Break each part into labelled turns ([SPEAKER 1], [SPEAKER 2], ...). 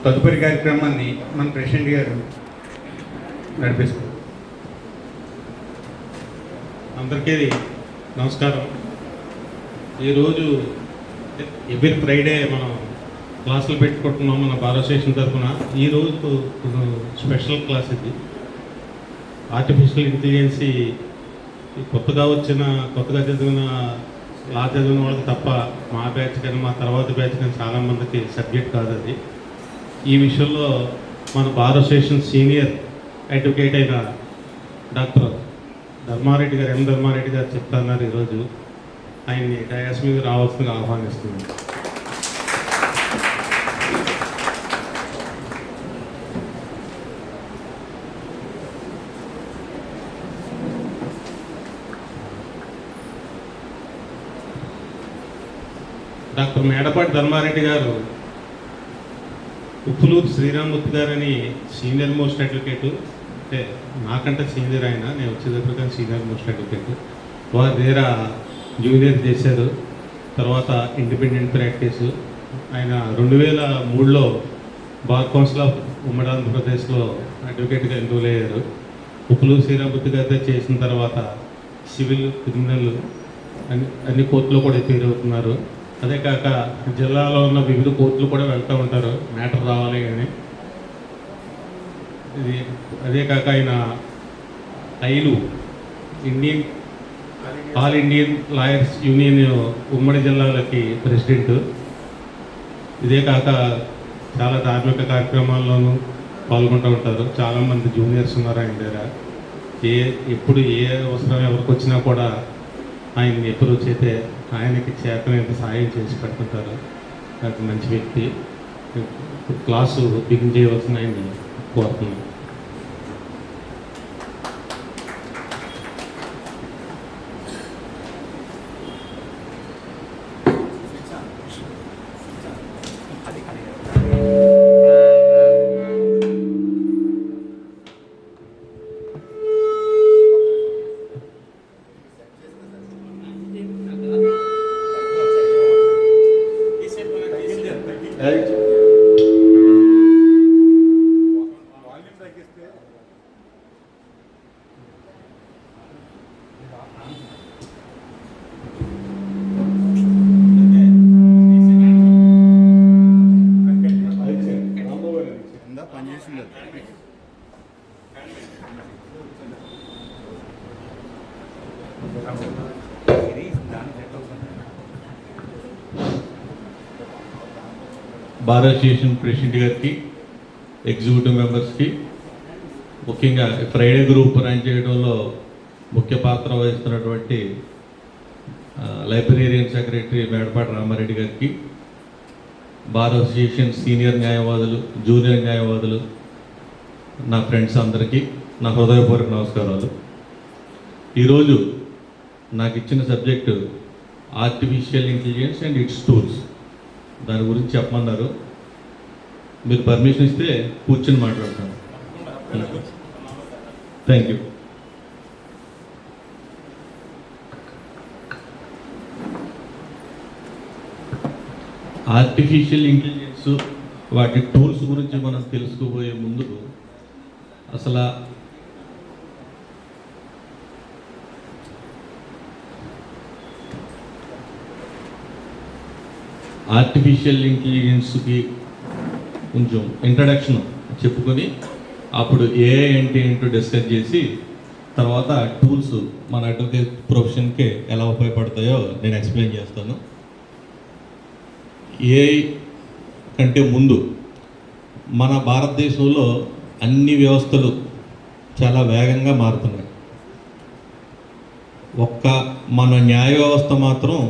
[SPEAKER 1] తదుపరి కార్యక్రమాన్ని మన ప్రెసిడెంట్ గారు నడిపిస్తారు.
[SPEAKER 2] అందరికీ నమస్కారం. ఈరోజు ఎవ్రీ ఫ్రైడే మనం క్లాసులు పెట్టుకుంటున్నాం మన భారత స్టేషన్ తరఫున. ఈరోజు స్పెషల్ క్లాస్ ఇది. ఆర్టిఫిషియల్ ఇంటెలిజెన్సీ కొత్తగా చదివిన వాళ్ళకి తప్ప మా బ్యాచ్ కానీ మా తర్వాత బ్యాచ్ కానీ చాలామందికి సబ్జెక్ట్ కాదు అది. ఈ విషయంలో మన భారత స్టేషన్ సీనియర్ అడ్వకేట్ అయిన డాక్టర్ ధర్మారెడ్డి గారు, ధర్మారెడ్డి గారు చెప్తున్నారు. ఈరోజు ఆయన్ని డయాస్ మీద రావాల్సిందిగా ఆహ్వానిస్తున్నాను. డాక్టర్ మేడపాటి ధర్మారెడ్డి గారు ఉప్పులూరు శ్రీరామూర్తి గారని సీనియర్ మోస్ట్ అడ్వకేటు, అంటే నాకంటే సీనియర్ ఆయన, నేను వచ్చేటప్పుడు సీనియర్ మోస్ట్ అడ్వకేటు. వారి దగ్గర జూనియర్ చేశారు. తర్వాత ఇండిపెండెంట్ ప్రాక్టీసు. ఆయన 2003లో బార్ కౌన్సిల్ ఆఫ్ ఉమ్మడి ఆంధ్రప్రదేశ్లో అడ్వకేట్గా ఎన్రోల్ అయ్యారు. ఉప్పులూరు శ్రీరామూర్తి గారితో చేసిన తర్వాత సివిల్, క్రిమినల్ అన్ని కోర్టులో కూడా ఎదురవుతున్నారు. అదే కాక జిల్లాలో ఉన్న వివిధ కోర్టులు కూడా వెళ్తూ ఉంటారు మ్యాటర్ రావాలి కానీ. అదే కాక ఆయన ఐలు ఆల్ ఇండియన్ లాయర్స్ యూనియన్ ఉమ్మడి జిల్లాలకి ప్రెసిడెంట్. ఇదే కాక చాలా ధార్మిక కార్యక్రమాల్లోనూ పాల్గొంటూ ఉంటారు. చాలామంది జూనియర్స్ ఉన్నారు ఆయన దగ్గర. ఎప్పుడు ఏ అవసరం ఎవరికి వచ్చినా కూడా ఆయన్ని అప్రోచ్ అయితే ఆయనకి చేతనైతే సాయం చేసి పెడుతుంటారు. నాకు మంచి వ్యక్తి. క్లాసు బిగిన్ చేయవలసిన ఆయన్ని కోరుతున్నాను.
[SPEAKER 3] బార్ అసోసియేషన్ ప్రెసిడెంట్ గారికి, ఎగ్జిక్యూటివ్ మెంబర్స్కి, ముఖ్యంగా ఫ్రైడే గ్రూప్ రన్ చేయడంలో ముఖ్య పాత్ర వహిస్తున్నటువంటి లైబ్రేరియన్ సెక్రటరీ మేడపాటి రామారెడ్డి గారికి, బార్ అసోసియేషన్ సీనియర్ న్యాయవాదులు, జూనియర్ న్యాయవాదులు, నా ఫ్రెండ్స్ అందరికీ నా హృదయపూర్వక నమస్కారాలు. ఈరోజు నాకు ఇచ్చిన subject artificial intelligence and it's tools. దాని గురించి చెప్పమన్నారు. మీరు పర్మిషన్ ఇస్తే కూర్చొని మాట్లాడతాను. Thank you. ఆర్టిఫిషియల్ ఇంటెలిజెన్స్ వాటి టూల్స్ గురించి మనం తెలుసుకోబోయే ముందు అసలు ఆర్టిఫిషియల్ ఇంటెలిజెన్స్కి కొంచెం ఇంట్రడక్షన్ చెప్పుకొని అప్పుడు ఏఐ అంటే ఏంటో డిస్కస్ చేసి తర్వాత టూల్స్ మన అడ్వకేట్ ప్రొఫెషన్కి ఎలా ఉపయోగపడతాయో నేను ఎక్స్ప్లెయిన్ చేస్తాను. ఏఐ కంటే ముందు మన భారతదేశంలో అన్ని వ్యవస్థలు చాలా వేగంగా మారుతున్నాయి. మన న్యాయ వ్యవస్థ మాత్రం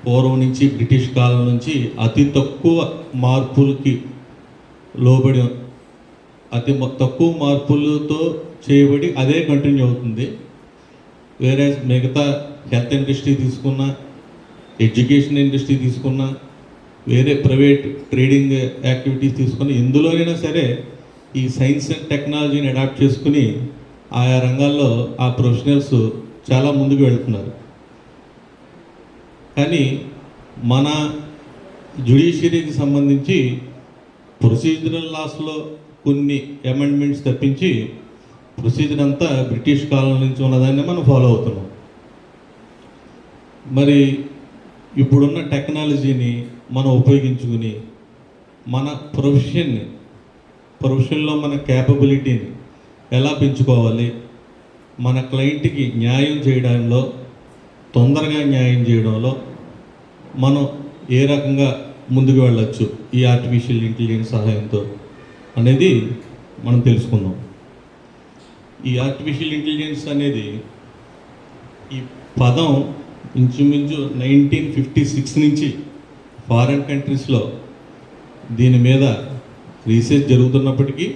[SPEAKER 3] పూర్వం నుంచి బ్రిటిష్ కాలం నుంచి అతి తక్కువ మార్పులకి లోబడి, అతి తక్కువ మార్పులతో చేయబడి అదే కంటిన్యూ అవుతుంది. వేరే మిగతా హెల్త్ ఇండస్ట్రీ తీసుకున్నా, ఎడ్యుకేషన్ ఇండస్ట్రీ తీసుకున్నా, వేరే ప్రైవేట్ ట్రేడింగ్ యాక్టివిటీస్ తీసుకున్నా, ఎందులోనైనా సరే ఈ సైన్స్ అండ్ టెక్నాలజీని అడాప్ట్ చేసుకుని ఆయా రంగాల్లో ఆ ప్రొఫెషనల్స్ చాలా ముందుకు వెళ్తున్నారు. కానీ మన జ్యుడిషియరీకి సంబంధించి ప్రొసీజరల్ లాస్లో కొన్ని అమెండ్మెంట్స్ తప్పించి ప్రొసీజర్ అంతా బ్రిటిష్ కాలం నుంచి ఉన్నదాన్ని మనం ఫాలో అవుతున్నాం. మరి ఇప్పుడున్న టెక్నాలజీని మనం ఉపయోగించుకుని మన ప్రొఫెషన్లో మన క్యాపబిలిటీని ఎలా పెంచుకోవాలి, మన క్లయింట్కి న్యాయం చేయడంలో, తొందరగా న్యాయం చేయడంలో మనం ఏ రకంగా ముందుకు వెళ్ళచ్చు ఈ ఆర్టిఫిషియల్ ఇంటెలిజెన్స్ సహాయంతో అనేది మనం తెలుసుకుందాం. ఈ ఆర్టిఫిషియల్ ఇంటెలిజెన్స్ అనేది ఈ పదం ఇంచుమించు 1956 నుంచి ఫారెన్ కంట్రీస్లో దీని మీద రీసెర్చ్ జరుగుతున్నప్పటికీ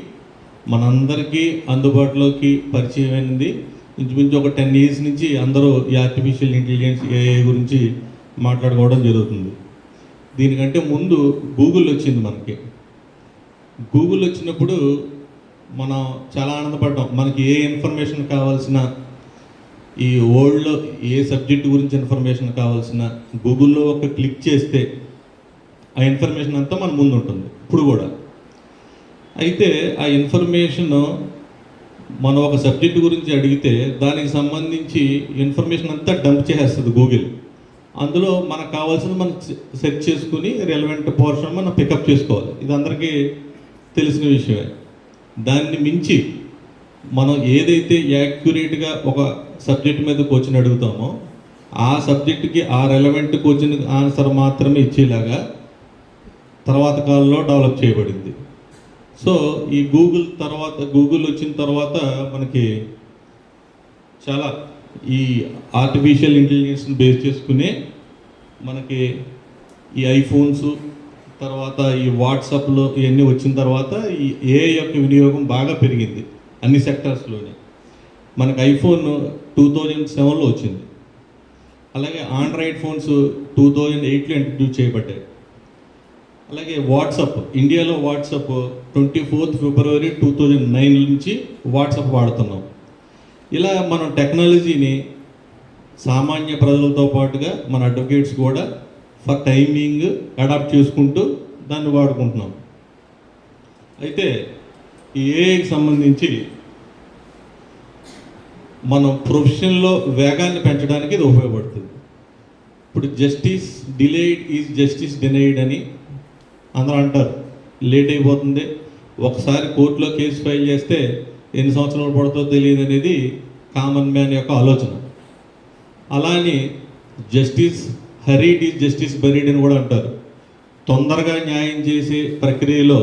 [SPEAKER 3] మనందరికీ అందుబాటులోకి పరిచయమైనది ఇంచుమించు ఒక 10 years నుంచి అందరూ ఈ ఆర్టిఫిషియల్ ఇంటెలిజెన్స్ ఏఐ గురించి మాట్లాడుకోవడం జరుగుతుంది. దీనికంటే ముందు గూగుల్ వచ్చింది. మనకి గూగుల్ వచ్చినప్పుడు మనం చాలా ఆనందపడ్డాం. మనకి ఏ ఇన్ఫర్మేషన్ కావాల్సిన, ఈ వరల్డ్లో ఏ సబ్జెక్టు గురించి ఇన్ఫర్మేషన్ కావాల్సిన గూగుల్లో ఒక క్లిక్ చేస్తే ఆ ఇన్ఫర్మేషన్ అంతా మన ముందు ఉంటుంది ఇప్పుడు కూడా. అయితే ఆ ఇన్ఫర్మేషన్ మనం ఒక సబ్జెక్టు గురించి అడిగితే దానికి సంబంధించి ఇన్ఫర్మేషన్ అంతా డంప్ చేసేస్తుంది గూగుల్. అందులో మనకు కావాల్సింది మనం సెర్చ్ చేసుకుని రెలవెంట్ పోర్షన్ మనం పికప్ చేసుకోవాలి. ఇది అందరికీ తెలిసిన విషయమే. దాన్ని మించి మనం ఏదైతే యాక్యురేట్గా ఒక సబ్జెక్ట్ మీద క్వశ్చన్ అడుగుతామో ఆ సబ్జెక్టుకి ఆ రెలవెంట్ క్వశ్చన్ ఆన్సర్ మాత్రమే ఇచ్చేలాగా తర్వాత కాలంలో డెవలప్ చేయబడింది. సో ఈ గూగుల్ వచ్చిన తర్వాత మనకి చాలా ఈ ఆర్టిఫిషియల్ ఇంటెలిజెన్స్ని బేస్ చేసుకునే మనకి ఈ ఐఫోన్స్, తర్వాత ఈ వాట్సాప్లో ఇవన్నీ వచ్చిన తర్వాత ఈ ఏఐ యొక్క వినియోగం బాగా పెరిగింది అన్ని సెక్టర్స్లోనే. మనకి ఐఫోన్ 2007లో వచ్చింది. అలాగే ఆండ్రాయిడ్ ఫోన్స్ 2008లో ఇంట్రడ్యూస్ చేయబడ్డాయి. అలాగే వాట్సాప్, ఇండియాలో వాట్సాప్ 24th February 2009 నుంచి వాట్సాప్ వాడుతున్నాం. ఇలా మనం టెక్నాలజీని సామాన్య ప్రజలతో పాటుగా మన అడ్వకేట్స్ కూడా ఫర్ టైమింగ్ అడాప్ట్ చేసుకుంటూ దాన్ని వాడుకుంటున్నాం. అయితే ఈ ఏఐకి సంబంధించి మనం ప్రొఫెషన్లో వేగాన్ని పెంచడానికి ఇది ఉపయోగపడుతుంది. ఇప్పుడు justice delayed is justice denied అని అందరూ అంటారు. లేట్ అయిపోతుంది, ఒకసారి కోర్టులో కేసు ఫైల్ చేస్తే ఎన్ని సంవత్సరాలు పడుతుందో తెలియదు అనేది కామన్ మ్యాన్ యొక్క ఆలోచన. అలానే justice hurried is justice buried అని కూడా అంటారు. తొందరగా న్యాయం చేసే ప్రక్రియలో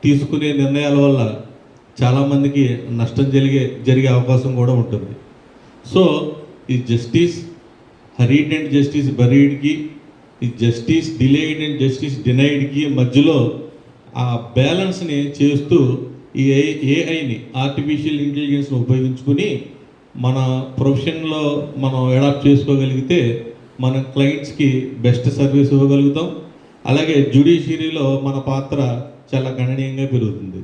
[SPEAKER 3] తీసుకునే నిర్ణయాల వల్ల చాలామందికి నష్టం జరిగే అవకాశం కూడా ఉంటుంది. సో ఈ జస్టిస్ హరీడ్ అండ్ జస్టిస్ బరీడ్కి, ఈ జస్టిస్ డిలేడ్ అండ్ జస్టిస్ డినైడ్కి మధ్యలో ఆ బ్యాలెన్స్ని చేస్తూ ఈ ఏఐని ఆర్టిఫిషియల్ ఇంటెలిజెన్స్ని ఉపయోగించుకుని మన ప్రొఫెషన్లో మనం అడాప్ట్ చేసుకోగలిగితే మన క్లయింట్స్కి బెస్ట్ సర్వీస్ ఇవ్వగలుగుతాం. అలాగే జ్యుడిషియరీలో మన పాత్ర చాలా గణనీయంగా పెరుగుతుంది.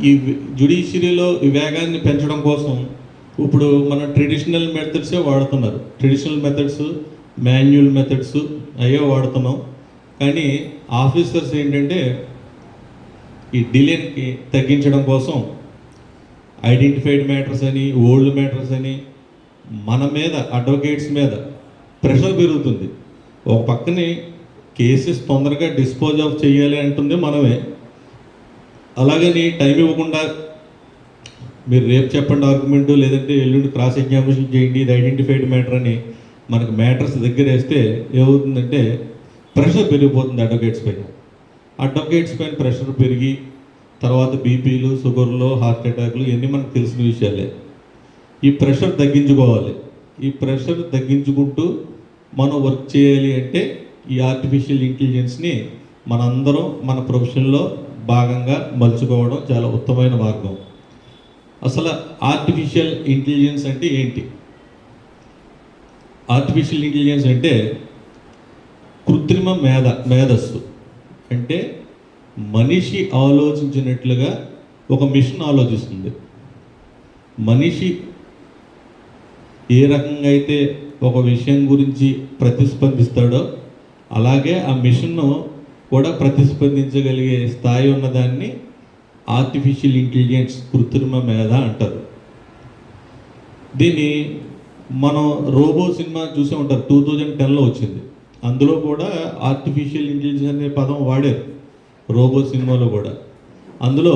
[SPEAKER 3] ఈ జ్యుడిషియరీలో ఈ వేగాన్ని పెంచడం కోసం ఇప్పుడు మన ట్రెడిషనల్ మెథడ్సే వాడుతున్నారు. ట్రెడిషనల్ మెథడ్స్, మాన్యువల్ మెథడ్స్ అయ్యే వాడుతున్నాం. కానీ ఆఫీసర్స్ ఏంటంటే ఈ డిలేని తగ్గించడం కోసం ఐడెంటిఫైడ్ మ్యాటర్స్ అని, ఓల్డ్ మ్యాటర్స్ అని మన మీద, అడ్వకేట్స్ మీద ప్రెషర్ పెరుగుతుంది. ఒక పక్కనే కేసెస్ తొందరగా డిస్పోజ్ ఆఫ్ చేయాలి అంటుంది మనమే. అలాగని టైం ఇవ్వకుండా మీరు రేపు చెప్పండి ఆర్గ్యుమెంట్, లేదంటే ఎల్లుండి క్రాస్ ఎగ్జామినేషన్ చేయండి, ఇది ఐడెంటిఫైడ్ మ్యాటర్ అని మనకు మ్యాటర్స్ దగ్గర వేస్తే ఏమవుతుందంటే ప్రెషర్ పెరిగిపోతుంది అడ్వకేట్స్ పైన. అడ్వకేట్స్ పైన ప్రెషర్ పెరిగి తర్వాత బీపీలు, షుగర్లు, హార్ట్ అటాక్లు ఇవన్నీ మనకు తెలిసిన విషయాలే. ఈ ప్రెషర్ తగ్గించుకోవాలి. ఈ ప్రెషర్ తగ్గించుకుంటూ మనం వర్క్ చేయాలి అంటే ఈ ఆర్టిఫిషియల్ ఇంటెలిజెన్స్ని మనందరం మన ప్రొఫెషన్లో భాగంగా మలుచుకోవడం చాలా ఉత్తమమైన మార్గం. అసలు ఆర్టిఫిషియల్ ఇంటెలిజెన్స్ అంటే ఏంటి? ఆర్టిఫిషియల్ ఇంటెలిజెన్స్ అంటే కృత్రిమ మేధస్సు. అంటే మనిషి ఆలోచించినట్లుగా ఒక మిషన్ ఆలోచిస్తుంది. మనిషి ఏ రకంగా అయితే ఒక విషయం గురించి ప్రతిస్పందిస్తాడో అలాగే ఆ మిషన్ను కూడా ప్రతిస్పందించగలిగే స్థాయి ఉన్నదాన్ని ఆర్టిఫిషియల్ ఇంటెలిజెన్స్, కృత్రిమ మేధ అంటారు. దీన్ని మనం రోబో సినిమా చూసే ఉంటారు, 2010లో వచ్చింది. అందులో కూడా ఆర్టిఫిషియల్ ఇంటెలిజెన్స్ అనే పదం వాడారు రోబో సినిమాలో కూడా. అందులో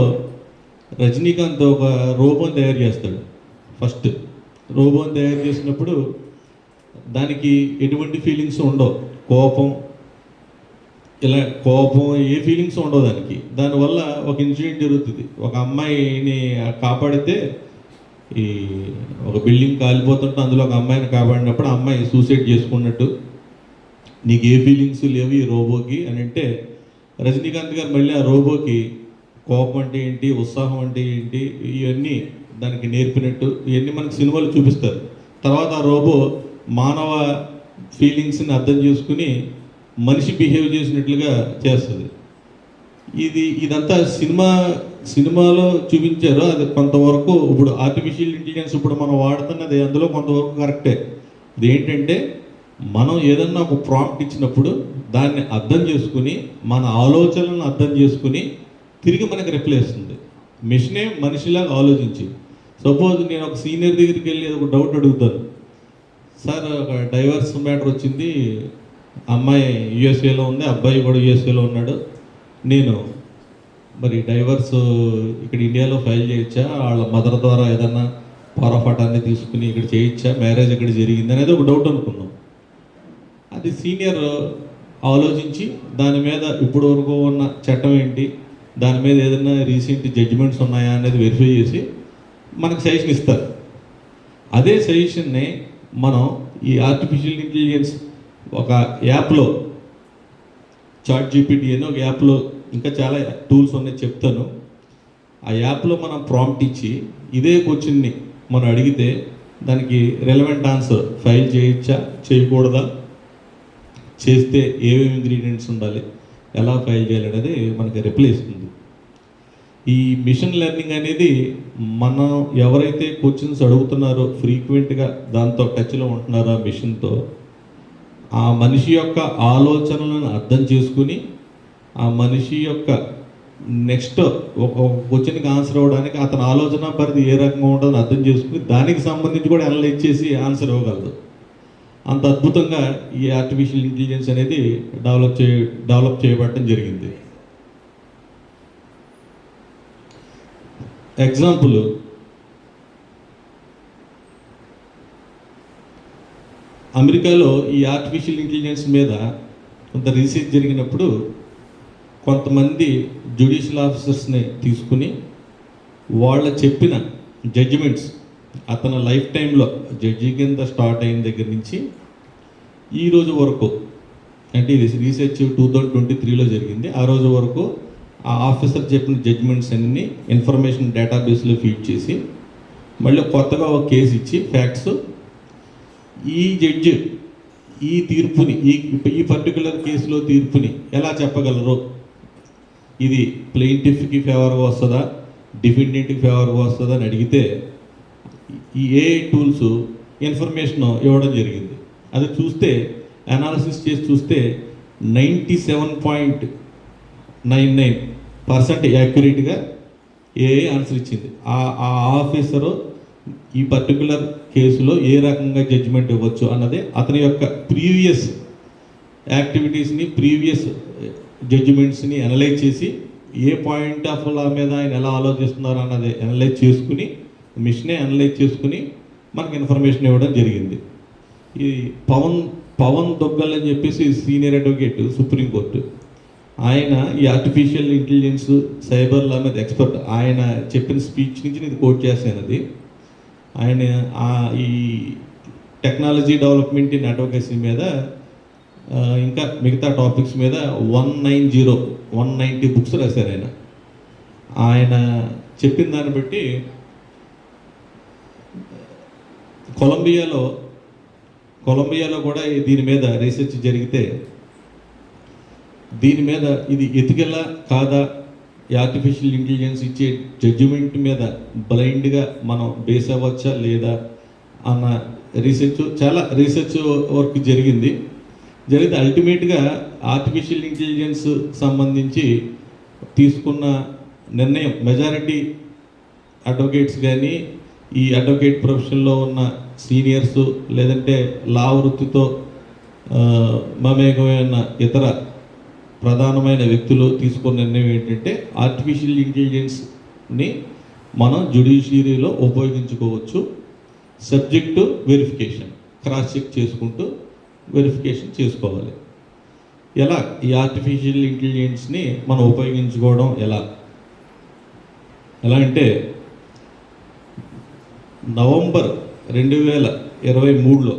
[SPEAKER 3] రజనీకాంత్ ఒక రోబోని తయారు చేస్తాడు. ఫస్ట్ రోబోని తయారు చేసినప్పుడు దానికి ఎటువంటి ఫీలింగ్స్ ఉండవు, కోపం ఏ ఫీలింగ్స్ ఉండవు దానికి. దానివల్ల ఒక ఇన్సిడెంట్ జరుగుతుంది. ఒక అమ్మాయిని కాపాడితే, ఈ ఒక బిల్డింగ్ కాలిపోతుంటే అందులో ఒక అమ్మాయిని కాపాడినప్పుడు ఆ అమ్మాయి సూసైడ్ చేసుకున్నట్టు, నీకు ఏ ఫీలింగ్స్ లేవు ఈ రోబోకి అని అంటే, రజనీకాంత్ గారు మళ్ళీ ఆ రోబోకి కోపం అంటే ఏంటి, ఉత్సాహం అంటే ఏంటి, ఇవన్నీ దానికి నేర్పినట్టు ఇవన్నీ మనకి సినిమాలు చూపిస్తారు. తర్వాత ఆ రోబో మానవ ఫీలింగ్స్ని అర్థం చేసుకుని మనిషి బిహేవ్ చేసినట్లుగా చేస్తుంది. ఇదంతా సినిమాలో చూపించారు. అది కొంతవరకు ఇప్పుడు ఆర్టిఫిషియల్ ఇంటెలిజెన్స్ ఇప్పుడు మనం వాడుతున్నది అందులో కొంతవరకు కరెక్టే. ఇదేంటంటే మనం ఏదన్నా ఒక ప్రాంప్ట్ ఇచ్చినప్పుడు దాన్ని అర్థం చేసుకుని మన ఆలోచనలను అర్థం చేసుకుని తిరిగి మనకి రిప్లై ఇస్తుంది. మిషనే మనిషిలాగా ఆలోచించి. సపోజ్ నేను ఒక సీనియర్ దగ్గరికి వెళ్ళి ఒక డౌట్ అడుగుతాను, సార్ ఒక డైవర్స్ మ్యాటర్ వచ్చింది, అమ్మాయి యూఎస్ఏలో ఉంది, అబ్బాయి కూడా యూఎస్ఏలో ఉన్నాడు, నేను మరి డైవర్స్ ఇక్కడ ఇండియాలో ఫైల్ చేయొచ్చా, వాళ్ళ మదర్ ద్వారా ఏదన్నా పారఫాటాన్ని తీసుకుని ఇక్కడ చేయొచ్చా, మ్యారేజ్ ఇక్కడ జరిగింది అనేది ఒక డౌట్ అనుకున్నాం. అది సీనియర్ ఆలోచించి దాని మీద ఇప్పటి వరకు ఉన్న చట్టం ఏంటి, దాని మీద ఏదైనా రీసెంట్ జడ్జిమెంట్స్ ఉన్నాయా అనేది వెరిఫై చేసి మనకు సజెషన్ ఇస్తారు. అదే సజెషన్ని మనం ఈ ఆర్టిఫిషియల్ ఇంటెలిజెన్స్ ఒక యాప్లో, చాట్ జీపీటీ అని ఒక యాప్లో, ఇంకా చాలా టూల్స్ ఉన్నాయి చెప్తాను. ఆ యాప్లో మనం ప్రాంప్ట్ ఇచ్చి ఇదే క్వశ్చన్ని మనం అడిగితే దానికి రెలవెంట్ ఆన్సర్, ఫైల్ చేయొచ్చా, చేయకూడదా, చేస్తే ఏమేమి ఇంగ్రీడియంట్స్ ఉండాలి, ఎలా ఫైల్ చేయాలి అనేది మనకి రిప్లై ఇస్తుంది. ఈ మిషన్ లెర్నింగ్ అనేది మనం ఎవరైతే క్వశ్చన్స్ అడుగుతున్నారో ఫ్రీక్వెంట్గా దాంతో టచ్లో ఉంటున్నారో ఆ మిషన్తో, ఆ మనిషి యొక్క ఆలోచనలను అర్థం చేసుకుని ఆ మనిషి యొక్క నెక్స్ట్ ఒక క్వశ్చన్కి ఆన్సర్ అవ్వడానికి అతని ఆలోచన పరిధి ఏ రకంగా ఉంటుందని అర్థం చేసుకుని దానికి సంబంధించి కూడా అనలైజ్ చేసి ఆన్సర్ ఇవ్వగలదు. అంత అద్భుతంగా ఈ ఆర్టిఫిషియల్ ఇంటెలిజెన్స్ అనేది డెవలప్ చేయబడటం జరిగింది. ఎగ్జాంపుల్, అమెరికాలో ఈ ఆర్టిఫిషియల్ ఇంటెలిజెన్స్ మీద కొంత రీసెర్చ్ జరిగినప్పుడు కొంతమంది జ్యుడిషియల్ ఆఫీసర్స్ని తీసుకుని వాళ్ళ చెప్పిన జడ్జిమెంట్స్, అతని లైఫ్ టైంలో జడ్జి కింద స్టార్ట్ అయిన దగ్గర నుంచి ఈ రోజు వరకు, అంటే ఇది రీసెర్చ్ 2023లో జరిగింది, ఆ రోజు వరకు ఆ ఆఫీసర్ చెప్పిన జడ్జిమెంట్స్ అన్ని ఇన్ఫర్మేషన్ డేటాబేస్లో ఫీడ్ చేసి మళ్ళీ కొత్తగా ఒక కేసు ఇచ్చి ఫ్యాక్ట్స్, ఈ జడ్జి ఈ తీర్పుని ఈ పర్టికులర్ కేసులో తీర్పుని ఎలా చెప్పగలరు, ఇది ప్లెయింటిఫ్కి ఫేవర్గా వస్తుందా, డిఫెండెంట్కి ఫేవర్గా వస్తుందా అని అడిగితే ఈ ఏఐ టూల్స్ ఇన్ఫర్మేషన్ ఇవ్వడం జరిగింది. అది చూస్తే అనాలిసిస్ చేసి చూస్తే 97.99% యాక్యురేట్గా ఏఐ ఆన్సర్ ఇచ్చింది. ఆ ఆఫీసరు ఈ పర్టికులర్ కేసులో ఏ రకంగా జడ్జిమెంట్ ఇవ్వచ్చు అన్నది అతని యొక్క ప్రీవియస్ యాక్టివిటీస్ని, ప్రీవియస్ జడ్జిమెంట్స్ని అనలైజ్ చేసి ఏ పాయింట్ ఆఫ్ లా మీద ఆయన ఎలా ఆలోచిస్తున్నారు అన్నది అనలైజ్ చేసుకుని, మిషనే అనలైజ్ చేసుకుని మనకి ఇన్ఫర్మేషన్ ఇవ్వడం జరిగింది. ఈ పవన్ దొగ్గల్ అని చెప్పేసి సీనియర్ అడ్వకేట్ సుప్రీంకోర్టు, ఆయన ఈ ఆర్టిఫిషియల్ ఇంటెలిజెన్స్, సైబర్ లా మీద ఎక్స్పర్ట్. ఆయన చెప్పిన స్పీచ్ నుంచి నేను కోట్ చేశాను. అది ఆయన ఈ టెక్నాలజీ డెవలప్మెంట్ ఇన్ అడ్వకేసీ మీద ఇంకా మిగతా టాపిక్స్ మీద 190 బుక్స్ రాశారు ఆయన. ఆయన చెప్పిన దాన్ని బట్టి కొలంబియాలో కూడా దీని మీద రీసెర్చ్ జరిగితే దీని మీద ఇది ఎతికెలా కాదా, ఈ ఆర్టిఫిషియల్ ఇంటెలిజెన్స్ ఇచ్చే జడ్జిమెంట్ మీద బ్లైండ్గా మనం బేస్ అవ్వచ్చా లేదా అన్న చాలా రీసెర్చ్ వర్క్ జరిగితే అల్టిమేట్గా ఆర్టిఫిషియల్ ఇంటెలిజెన్స్ సంబంధించి తీసుకున్న నిర్ణయం మెజారిటీ అడ్వకేట్స్ కానీ ఈ అడ్వకేట్ ప్రొఫెషన్లో ఉన్న సీనియర్స్ లేదంటే లా వృత్తితో మమేకమైన ఇతర ప్రధానమైన వ్యక్తులు తీసుకున్న నిర్ణయం ఏంటంటే ఆర్టిఫిషియల్ ఇంటెలిజెన్స్ని మనం జ్యుడిషియరీలో ఉపయోగించుకోవచ్చు, సబ్జెక్టు వెరిఫికేషన్, క్రాస్ చెక్ చేసుకుంటూ వెరిఫికేషన్ చేసుకోవాలి. ఎలా ఈ ఆర్టిఫిషియల్ ఇంటెలిజెన్స్ని మనం ఉపయోగించుకోవడం ఎలా అంటే నవంబర్ 2023లో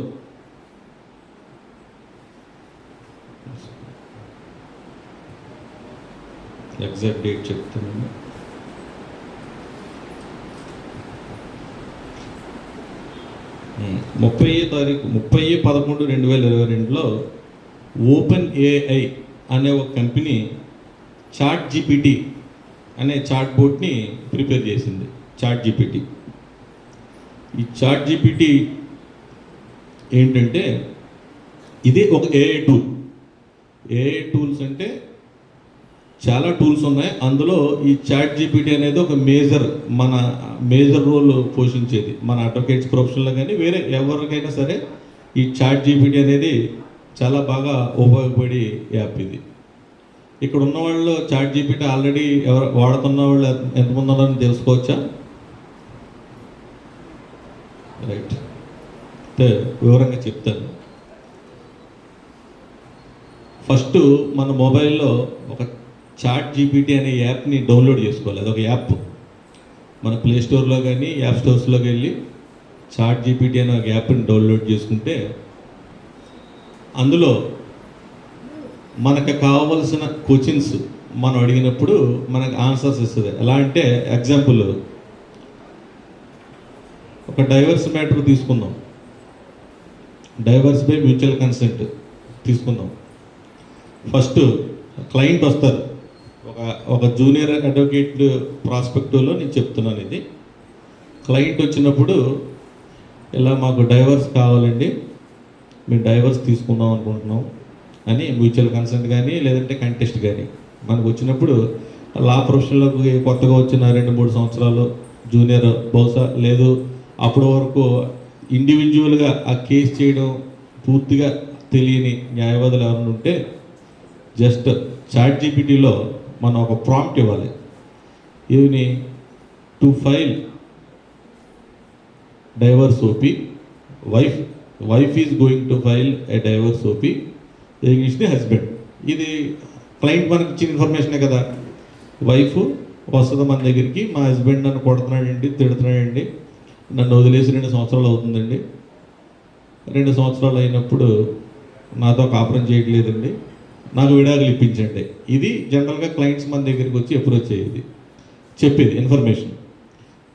[SPEAKER 3] ఎగ్జాక్ట్ డేట్ చెప్తాను. ముప్పై 30/11/2022లో ఓపెన్ ఏఐ అనే ఒక కంపెనీ చాట్ జీపీటీ అనే చాట్ బోట్ని ప్రిపేర్ చేసింది. చాట్ జీపీటీ, ఈ చాట్ జీపీటీ ఏంటంటే ఇది ఒక ఏఐ టూల్. ఏఐ టూల్స్ అంటే చాలా టూల్స్ ఉన్నాయి, అందులో ఈ చాట్ జీపీటీ అనేది ఒక మేజర్ రోల్ పోషించేది. మన అడ్వకేట్స్ ప్రొఫెషన్లో కానీ వేరే ఎవరికైనా సరే ఈ చాట్ జీపీటీ అనేది చాలా బాగా ఉపయోగపడే యాప్ ఇది. ఇక్కడ ఉన్న వాళ్ళు చాట్ జీపీటీ ఆల్రెడీ వాడుతున్న వాళ్ళు ఎంతమంది ఉన్నారని తెలుసుకోవచ్చా? రైట్, అంటే వివరంగా చెప్తాను. ఫస్ట్ మన మొబైల్లో ఒక చాట్ జీపీటీ అనే యాప్ని డౌన్లోడ్ చేసుకోవాలి. అదొక యాప్. మన ప్లే స్టోర్లో కానీ యాప్ స్టోర్స్లోకి వెళ్ళి చాట్ జీపీటీ అనే ఒక యాప్ని డౌన్లోడ్ చేసుకుంటే అందులో మనకు కావలసిన క్వశ్చన్స్ మనం అడిగినప్పుడు మనకు ఆన్సర్స్ ఇస్తుంది. ఎలా అంటే ఎగ్జాంపుల్, ఒక డైవర్స్ మ్యాటర్ తీసుకుందాం. డైవర్స్ బై మ్యూచువల్ కన్సెంట్ తీసుకుందాం. ఫస్ట్ క్లయింట్ వస్తారు. ఒక జూనియర్ అడ్వకేట్ ప్రాస్పెక్టివ్లో నేను చెప్తున్నాను ఇది. క్లయింట్ వచ్చినప్పుడు ఇలా మాకు డైవర్స్ కావాలండి, మేము డైవర్స్ తీసుకుందాం అనుకుంటున్నాం అని మ్యూచువల్ కన్సెంట్ కానీ లేదంటే కంటెస్ట్ కానీ మనకు వచ్చినప్పుడు లా ప్రొఫెషన్లోకి కొత్తగా వచ్చిన 2-3 సంవత్సరాలు జూనియర్ బహుశా లేదు అప్పటి వరకు ఇండివిజువల్గా ఆ కేసు చేయడం పూర్తిగా తెలియని న్యాయవాదులు ఎవరైనా ఉంటే జస్ట్ చాట్ జీపీటీలో మనం ఒక ప్రాంప్ట్ ఇవ్వాలి. ఇవని to file divorce OP, wife is going to file a divorce OP against the husband. ఇది క్లయింట్ మనకి ఇచ్చిన ఇన్ఫర్మేషనే కదా. వైఫ్ వస్తుంది మన దగ్గరికి, మా హస్బెండ్ నన్ను కొడుతున్నాడండి, తిడుతున్నాడండి, నన్ను వదిలేసి 2 సంవత్సరాలు అవుతుందండి, 2 సంవత్సరాలు అయినప్పుడు నాతో కాపురం చేయట్లేదండి, నాకు విడాకులు ఇప్పించండి. ఇది జనరల్గా క్లయింట్స్ మన దగ్గరికి వచ్చి అప్రోచ్ అయ్యేది, చెప్పేది ఇన్ఫర్మేషన్.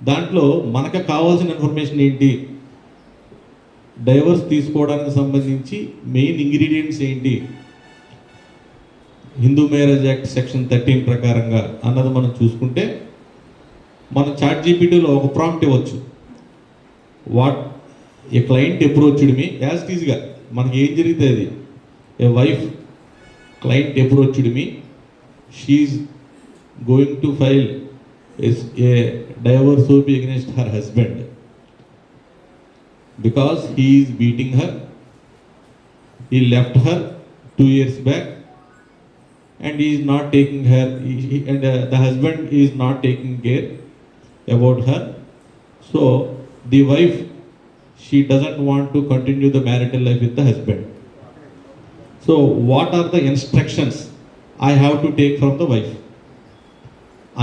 [SPEAKER 3] దాంట్లో మనకు కావాల్సిన ఇన్ఫర్మేషన్ ఏంటి, డైవర్స్ తీసుకోవడానికి సంబంధించి మెయిన్ ఇంగ్రీడియంట్స్ ఏంటి, హిందూ మ్యారేజ్ యాక్ట్ సెక్షన్ 13 ప్రకారంగా అన్నది మనం చూసుకుంటే మన చాట్ జీపీటీలో ఒక ప్రాంప్ట్ ఇవ్వచ్చు. A client approached me as it ఈజ్గా మనకి ఏం జరిగితే అది, a wife client approached me, she is going to file a divorce OP against her husband because he is beating her, he left her 2 years back and he is not taking her, the husband is not taking care about her, so the wife, she doesn't want to continue the marital life with the husband. So what are the instructions I have to take from the wife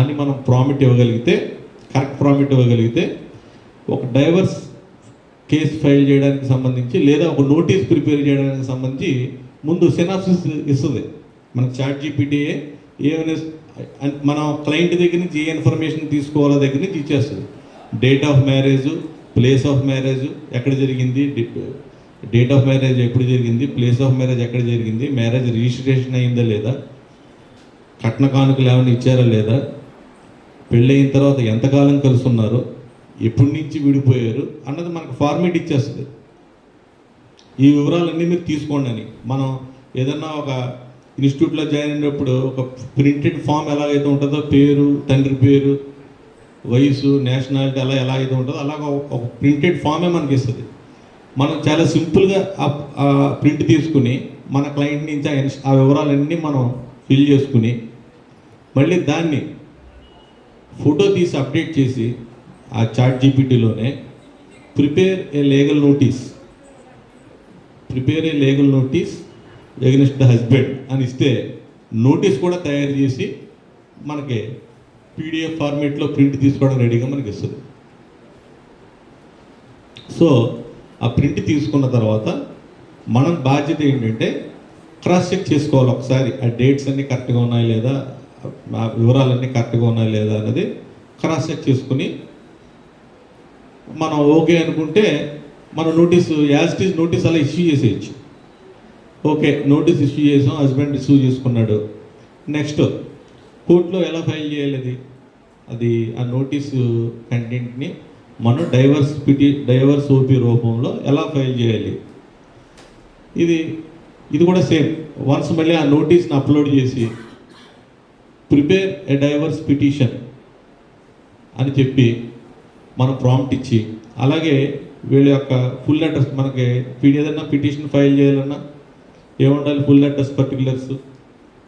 [SPEAKER 3] అని మనం ప్రామిట్ ఇవ్వగలిగితే, correct ప్రామిట్ ఇవ్వగలిగితే ఒక divorce case file చేయడానికి సంబంధించి లేదా ఒక notice prepare చేయడానికి సంబంధించి ముందు సినాప్సిస్ ఇస్తుంది మనకు చాట్ జీపీటీఏ. ఏమైనా మనం క్లయింట్ దగ్గర నుంచి ఏ ఇన్ఫర్మేషన్ తీసుకోవాలో దగ్గర నుంచి ఇచ్చేస్తుంది. Date of marriage, place of marriage ఎక్కడ జరిగింది, డేట్ ఆఫ్ మ్యారేజ్ ఎప్పుడు జరిగింది, ప్లేస్ ఆఫ్ మ్యారేజ్ ఎక్కడ జరిగింది, మ్యారేజ్ రిజిస్ట్రేషన్ అయిందా లేదా, కట్న కానుకలు ఏమైనా ఇచ్చారా లేదా, పెళ్ళయిన తర్వాత ఎంతకాలం కలుసున్నారు, ఎప్పటి నుంచి విడిపోయారు అన్నది మనకు ఫార్మేట్ ఇచ్చేస్తుంది. ఈ వివరాలన్నీ మీరు తీసుకోండి అని. మనం ఏదన్నా ఒక ఇన్స్టిట్యూట్లో జాయిన్ అయినప్పుడు ఒక ప్రింటెడ్ ఫామ్ ఎలాగైతే ఉంటుందో, పేరు, తండ్రి పేరు, వయసు, నేషనాలిటీ అలా ఎలా అయితే ఉంటుందో అలాగ ఒక ప్రింటెడ్ ఫామే మనకి ఇస్తుంది. మనం చాలా సింపుల్గా ఆ ప్రింట్ తీసుకుని మన క్లయింట్ నుంచి ఆ వివరాలన్నీ మనం ఫిల్ చేసుకుని మళ్ళీ దాన్ని ఫోటో తీసి అప్డేట్ చేసి ఆ చాట్ జీపీటీలోనే prepare a legal notice against the husband అని ఇస్తే నోటీస్ కూడా తయారు చేసి మనకి పీడిఎఫ్ ఫార్మేట్లో ప్రింట్ తీసుకోవడం రెడీగా మనకి ఇస్తుంది. సో ఆ ప్రింట్ తీసుకున్న తర్వాత మనం బాధ్యత ఏంటంటే క్రాస్ చెక్ చేసుకోవాలి ఒకసారి, ఆ డేట్స్ అన్నీ కరెక్ట్గా ఉన్నాయి లేదా, ఆ వివరాలన్నీ కరెక్ట్గా ఉన్నాయి లేదా అనేది క్రాస్ చెక్ చేసుకుని మనం ఓకే అనుకుంటే మన notice as it is notice అలా ఇష్యూ చేసేయచ్చు. ఓకే, నోటీస్ ఇష్యూ చేసాం, హస్బెండ్ ఇష్యూ చేసుకున్నాడు. నెక్స్ట్ కోర్టులో ఎలా ఫైల్ చేయాలి అది ఆ నోటీసు కంటెంట్ని మనం డైవర్స్ ఓపీ రూపంలో ఎలా ఫైల్ చేయాలి, ఇది కూడా సేమ్. వన్స్ మళ్ళీ ఆ నోటీస్ని అప్లోడ్ చేసి ప్రిపేర్ ఏ డైవర్స్ పిటిషన్ అని చెప్పి మనం ప్రాంప్ట్ ఇచ్చి, అలాగే వీళ్ళ యొక్క ఫుల్ అడ్రస్, మనకి ఏదైనా పిటిషన్ ఫైల్ చేయాలన్నా ఏముండాలి, ఫుల్ అడ్రస్, పర్టికులర్స్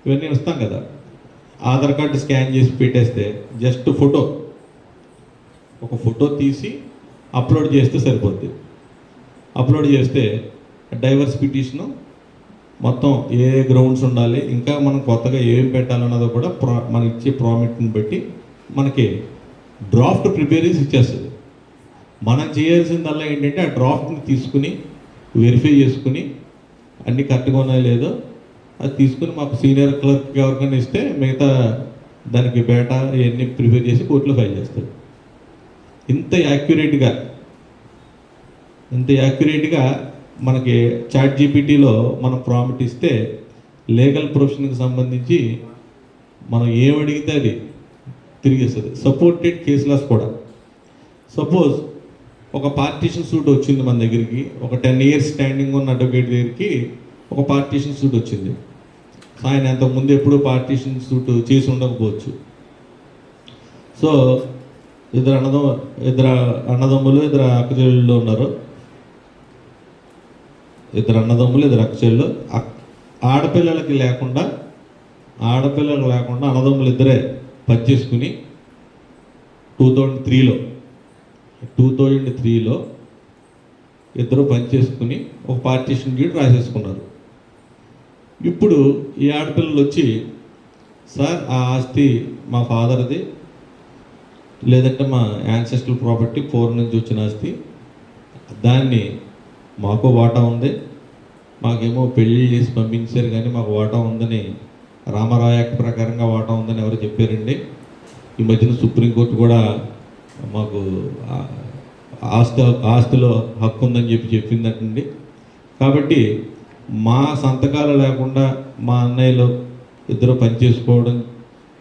[SPEAKER 3] ఇవన్నీ ఇస్తాం కదా. ఆధార్ కార్డు స్కాన్ చేసి పెట్టేస్తే జస్ట్ ఒక ఫోటో తీసి అప్లోడ్ చేస్తే సరిపోద్ది. అప్లోడ్ చేస్తే డైవర్స్ పిటిషను మొత్తం ఏ గ్రౌండ్స్ ఉండాలి, ఇంకా మనం కొత్తగా ఏం పెట్టాలన్నదో కూడా మనం ఇచ్చే ప్రామిట్ని బట్టి మనకి డ్రాఫ్ట్ ప్రిపేర్ చేసి ఇచ్చేస్తుంది. మనం చేయాల్సిందల్లా ఏంటంటే ఆ డ్రాఫ్ట్ని తీసుకుని వెరిఫై చేసుకుని అన్నీ కరెక్ట్గా ఉన్నాయో లేదో అది తీసుకుని మాకు సీనియర్ క్లర్క్కి ఎవరికైనా ఇస్తే మిగతా దానికి బేటా ఇవన్నీ ప్రిపేర్ చేసి కోర్టులో ఫైల్ చేస్తాడు. ఇంత యాక్యురేట్గా మనకి చాట్ జీపీటీలో మనం ప్రాంప్ట్ ఇస్తే లీగల్ ప్రొఫెషన్కి సంబంధించి మనం ఏమడిగితే అది తిరిగేస్తుంది. సపోర్టెడ్ కేస్ లాస్ కూడా. సపోజ్ ఒక పార్టీషన్ సూట్ వచ్చింది మన దగ్గరికి, ఒక 10 years స్టాండింగ్ ఉన్న అడ్వకేట్ దగ్గరికి ఒక పార్టీషన్ సూట్ వచ్చింది. ఆయన అంతకుముందు ఎప్పుడూ పార్టీషన్ సూట్ చేసి ఉండకపోవచ్చు. సో ఇద్దరు అన్నదమ్ములు, ఇద్దరు అక్కచెల్లెళ్ళు ఉన్నారు. ఇద్దరు అక్కచెల్లెళ్ళు. ఆడపిల్లలకు లేకుండా అన్నదమ్ములు ఇద్దరే పనిచేసుకుని 2003లో ఇద్దరు పనిచేసుకుని ఒక పార్టీషన్ డీడ్ రాసేసుకున్నారు. ఇప్పుడు ఈ ఆడపిల్లలు వచ్చి, సార్ ఆ ఆస్తి మా ఫాదర్ది, లేదంటే మా యాన్సెస్ట్రల్ ప్రాపర్టీ 4 నుంచి వచ్చిన ఆస్తి, దాన్ని మాకు వాటా ఉంది, మాకేమో పెళ్ళి చేసి పంపించారు కానీ మాకు వాటా ఉందని, రామారావు యాక్ట్ ప్రకారంగా వాటా ఉందని ఎవరు చెప్పారండి. ఈ మధ్యన సుప్రీంకోర్టు కూడా మాకు ఆస్తిలో హక్కు ఉందని చెప్పిందటండి. కాబట్టి మా సంతకాలు లేకుండా మా అన్నయ్యలు ఇద్దరు పనిచేసుకోవడం,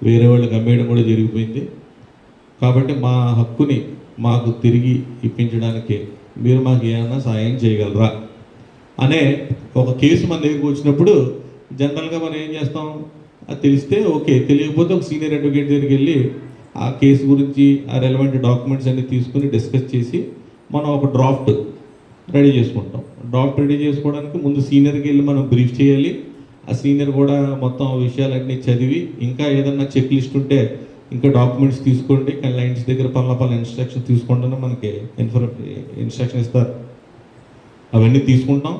[SPEAKER 3] వేరే వాళ్ళకి అమ్మేయడం కూడా జరిగిపోయింది. కాబట్టి మా హక్కుని మాకు తిరిగి ఇప్పించడానికి మీరు మాకు ఏమైనా సాయం చేయగలరా అనే ఒక కేసు మన దగ్గరికి వచ్చినప్పుడు జనరల్గా మనం ఏం చేస్తాం, అది తెలిస్తే ఓకే, తెలియకపోతే ఒక సీనియర్ అడ్వకేట్ దగ్గరికి వెళ్ళి ఆ కేసు గురించి ఆ రెలవెంట్ డాక్యుమెంట్స్ అన్ని తీసుకుని డిస్కస్ చేసి మనం ఒక డ్రాఫ్ట్ రెడీ చేసుకుంటాం. డ్రాఫ్ట్ రెడీ చేసుకోవడానికి ముందు సీనియర్కి వెళ్ళి మనం బ్రీఫ్ చేయాలి. ఆ సీనియర్ కూడా మొత్తం విషయాలన్నీ చదివి, ఇంకా ఏదన్నా చెక్ లిస్ట్ ఉంటే ఇంకా డాక్యుమెంట్స్ తీసుకోండి, క్లయింట్స్ దగ్గర పనుల ఇన్స్ట్రక్షన్ తీసుకోండి అని మనకి ఇన్స్ట్రక్షన్ ఇస్తారు. అవన్నీ తీసుకుంటాం.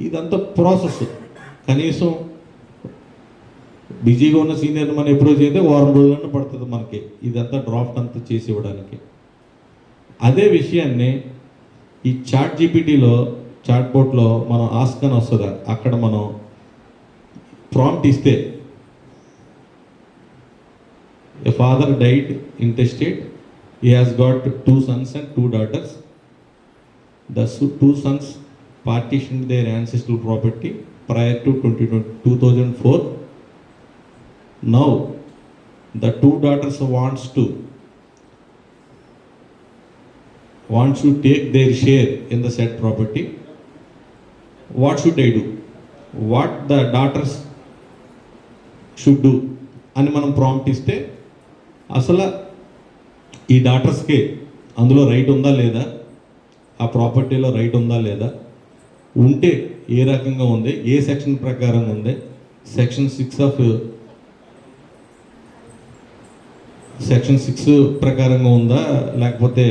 [SPEAKER 3] ఇదంతా ప్రాసెస్. కనీసం బిజీగా ఉన్న సీనియర్ని మనం అప్రోచ్ అయితే 1 వారం రోజులన్నా పడుతుంది మనకి ఇదంతా డ్రాఫ్ట్ అంతా చేసి ఇవ్వడానికి. అదే విషయాన్ని ఈ చాట్ జీపీటీలో, చాట్ బోట్లో మనం ఆస్క్ అని వస్తుంది, అక్కడ మనం ప్రాంప్ట్ ఇస్తే, a father died intestate, he has got 2 sons and 2 daughters. The 2 sons partitioned their ancestral property prior to 2004. Now the 2 daughters wants to take their share in the said property. What should I do, what the daughters should do అని మనం prompt ఇస్తే అసలు ఈ డాటర్స్కి అందులో right ఉందా లేదా, ఆ ప్రాపర్టీలో right ఉందా లేదా, ఉంటే ఏ రకంగా ఉంది, ఏ సెక్షన్ ప్రకారం ఉంది, సెక్షన్ 6 ప్రకారంగా ఉందా, లేకపోతే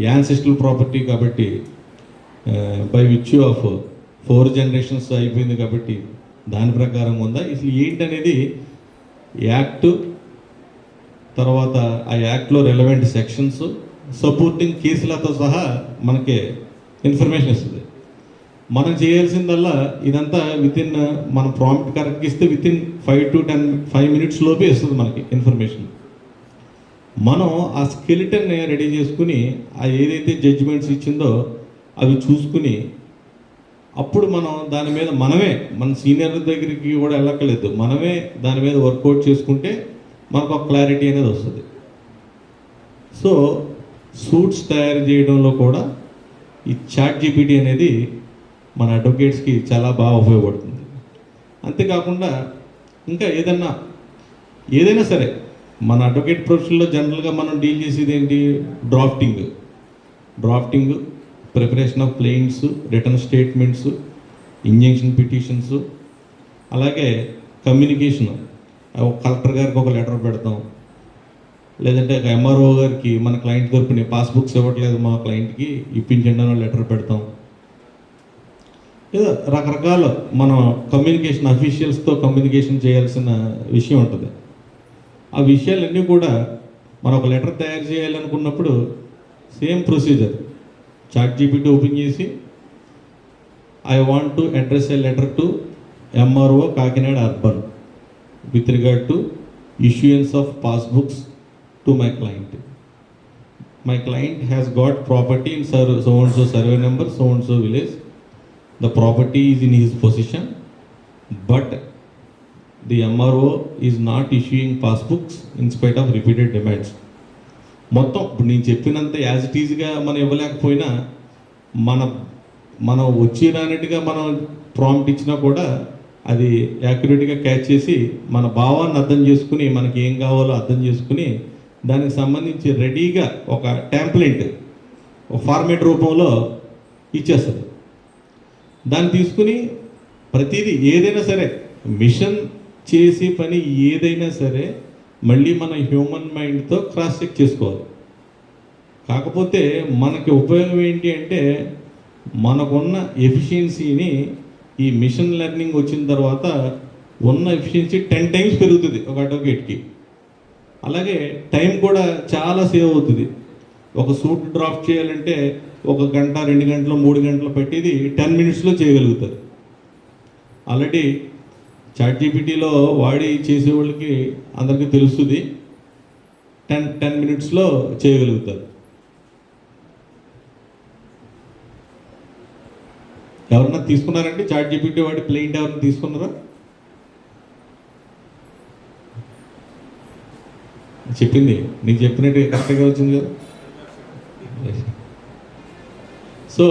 [SPEAKER 3] యాన్సెస్ట్రల్ ప్రాపర్టీ కాబట్టి బై విచ్ ఆఫ్ 4 జనరేషన్స్ అయిపోయింది కాబట్టి దాని ప్రకారం ఉందా, ఇసలు ఏంటనేది యాక్ట్, తర్వాత ఆ యాక్ట్లో రెలవెంట్ సెక్షన్స్, సపోర్టింగ్ కేసులతో సహా మనకి ఇన్ఫర్మేషన్ ఇస్తుంది. మనం చేయాల్సిందల్లా ఇదంతా వితిన్ మన ప్రాంప్ట్ కరెక్ట్గా ఇస్తే వితిన్ 5 to 10 minutes లోపే ఇస్తుంది మనకి ఇన్ఫర్మేషన్. మనం ఆ స్కెలిటన్ని రెడీ చేసుకుని ఆ ఏదైతే జడ్జిమెంట్స్ ఇచ్చిందో అవి చూసుకుని అప్పుడు మనం దాని మీద మన సీనియర్ దగ్గరికి కూడా వెళ్ళక్కర్లేదు, మనమే దాని మీద వర్కౌట్ చేసుకుంటే మనకు ఒక క్లారిటీ అనేది వస్తుంది. సో సూట్స్ తయారు చేయడంలో కూడా ఈ ChatGPT అనేది మన అడ్వకేట్స్కి చాలా బాగా ఉపయోగపడుతుంది. అంతేకాకుండా ఇంకా ఏదైనా సరే మన అడ్వకేట్ ప్రొఫెషన్లో జనరల్గా మనం డీల్ చేసేది ఏంటి, drafting, preparation of claims, return statements, injunction petitions, అలాగే కమ్యూనికేషన్, కలెక్టర్ గారికి ఒక లెటర్ పెడతాం, లేదంటే MRO గారికి మన క్లయింట్ తరపున పాస్బుక్స్ ఇవ్వట్లేదు మా క్లయింట్కి ఇప్పించండి అని లెటర్ పెడతాం. ఏదో రకరకాల మనం కమ్యూనికేషన్, అఫీషియల్స్తో కమ్యూనికేషన్ చేయాల్సిన విషయం ఉంటుంది. ఆ విషయాలన్నీ కూడా మనం ఒక లెటర్ తయారు చేయాలనుకున్నప్పుడు సేమ్ ప్రొసీజర్, ChatGPT ఓపెన్ చేసి I want to address a letter to MRO Kakinada urban with regard to issuance of passbooks to my client. My client has got property in so and so survey number, so and so village. The property is in his possession, but the MRO is not issuing passbooks in spite of repeated demands. మొత్తం ఇప్పుడు నేను చెప్పినంత as it ఈజ్గా మనం ఇవ్వలేకపోయినా మనం వచ్చినట్టుగా మనం prompt ఇచ్చినా కూడా అది యాక్యురేట్గా క్యాచ్ చేసి మన భావాన్ని అర్థం చేసుకుని మనకి ఏం కావాలో అర్థం చేసుకుని దానికి సంబంధించి రెడీగా ఒక టెంప్లెట్, ఒక ఫార్మేట్ రూపంలో ఇచ్చేస్తుంది. దాన్ని తీసుకుని ప్రతిదీ ఏదైనా సరే మిషన్ చేసే పని ఏదైనా సరే మళ్ళీ మన హ్యూమన్ మైండ్తో క్రాస్ చెక్ చేసుకోవాలి. కాకపోతే మనకి ఉపయోగం ఏంటి అంటే మనకున్న ఎఫిషియన్సీని ఈ మిషన్ లెర్నింగ్ వచ్చిన తర్వాత ఉన్న ఎఫిషియన్సీ 10 times పెరుగుతుంది ఒక అడ్వకేట్కి. అలాగే టైం కూడా చాలా సేవ్ అవుతుంది. ఒక సూట్ డ్రాఫ్ట్ చేయాలంటే 1 గంట 2 గంటలు 3 గంటలు పట్టేది 10 minutesలో చేయగలుగుతారు. ఆల్రెడీ ChatGPTలో వాడి చేసేవాళ్ళకి అందరికీ తెలుస్తుంది, 10 minutesలో చేయగలుగుతారు. ఎవరన్నా తీసుకున్నారంటే ChatGPT వాడి ప్లెయింట్ ఎవరన్నా తీసుకున్నారా? చెప్పింది నీకు చెప్పినట్టు కరెక్ట్గా వచ్చింది కదా. సో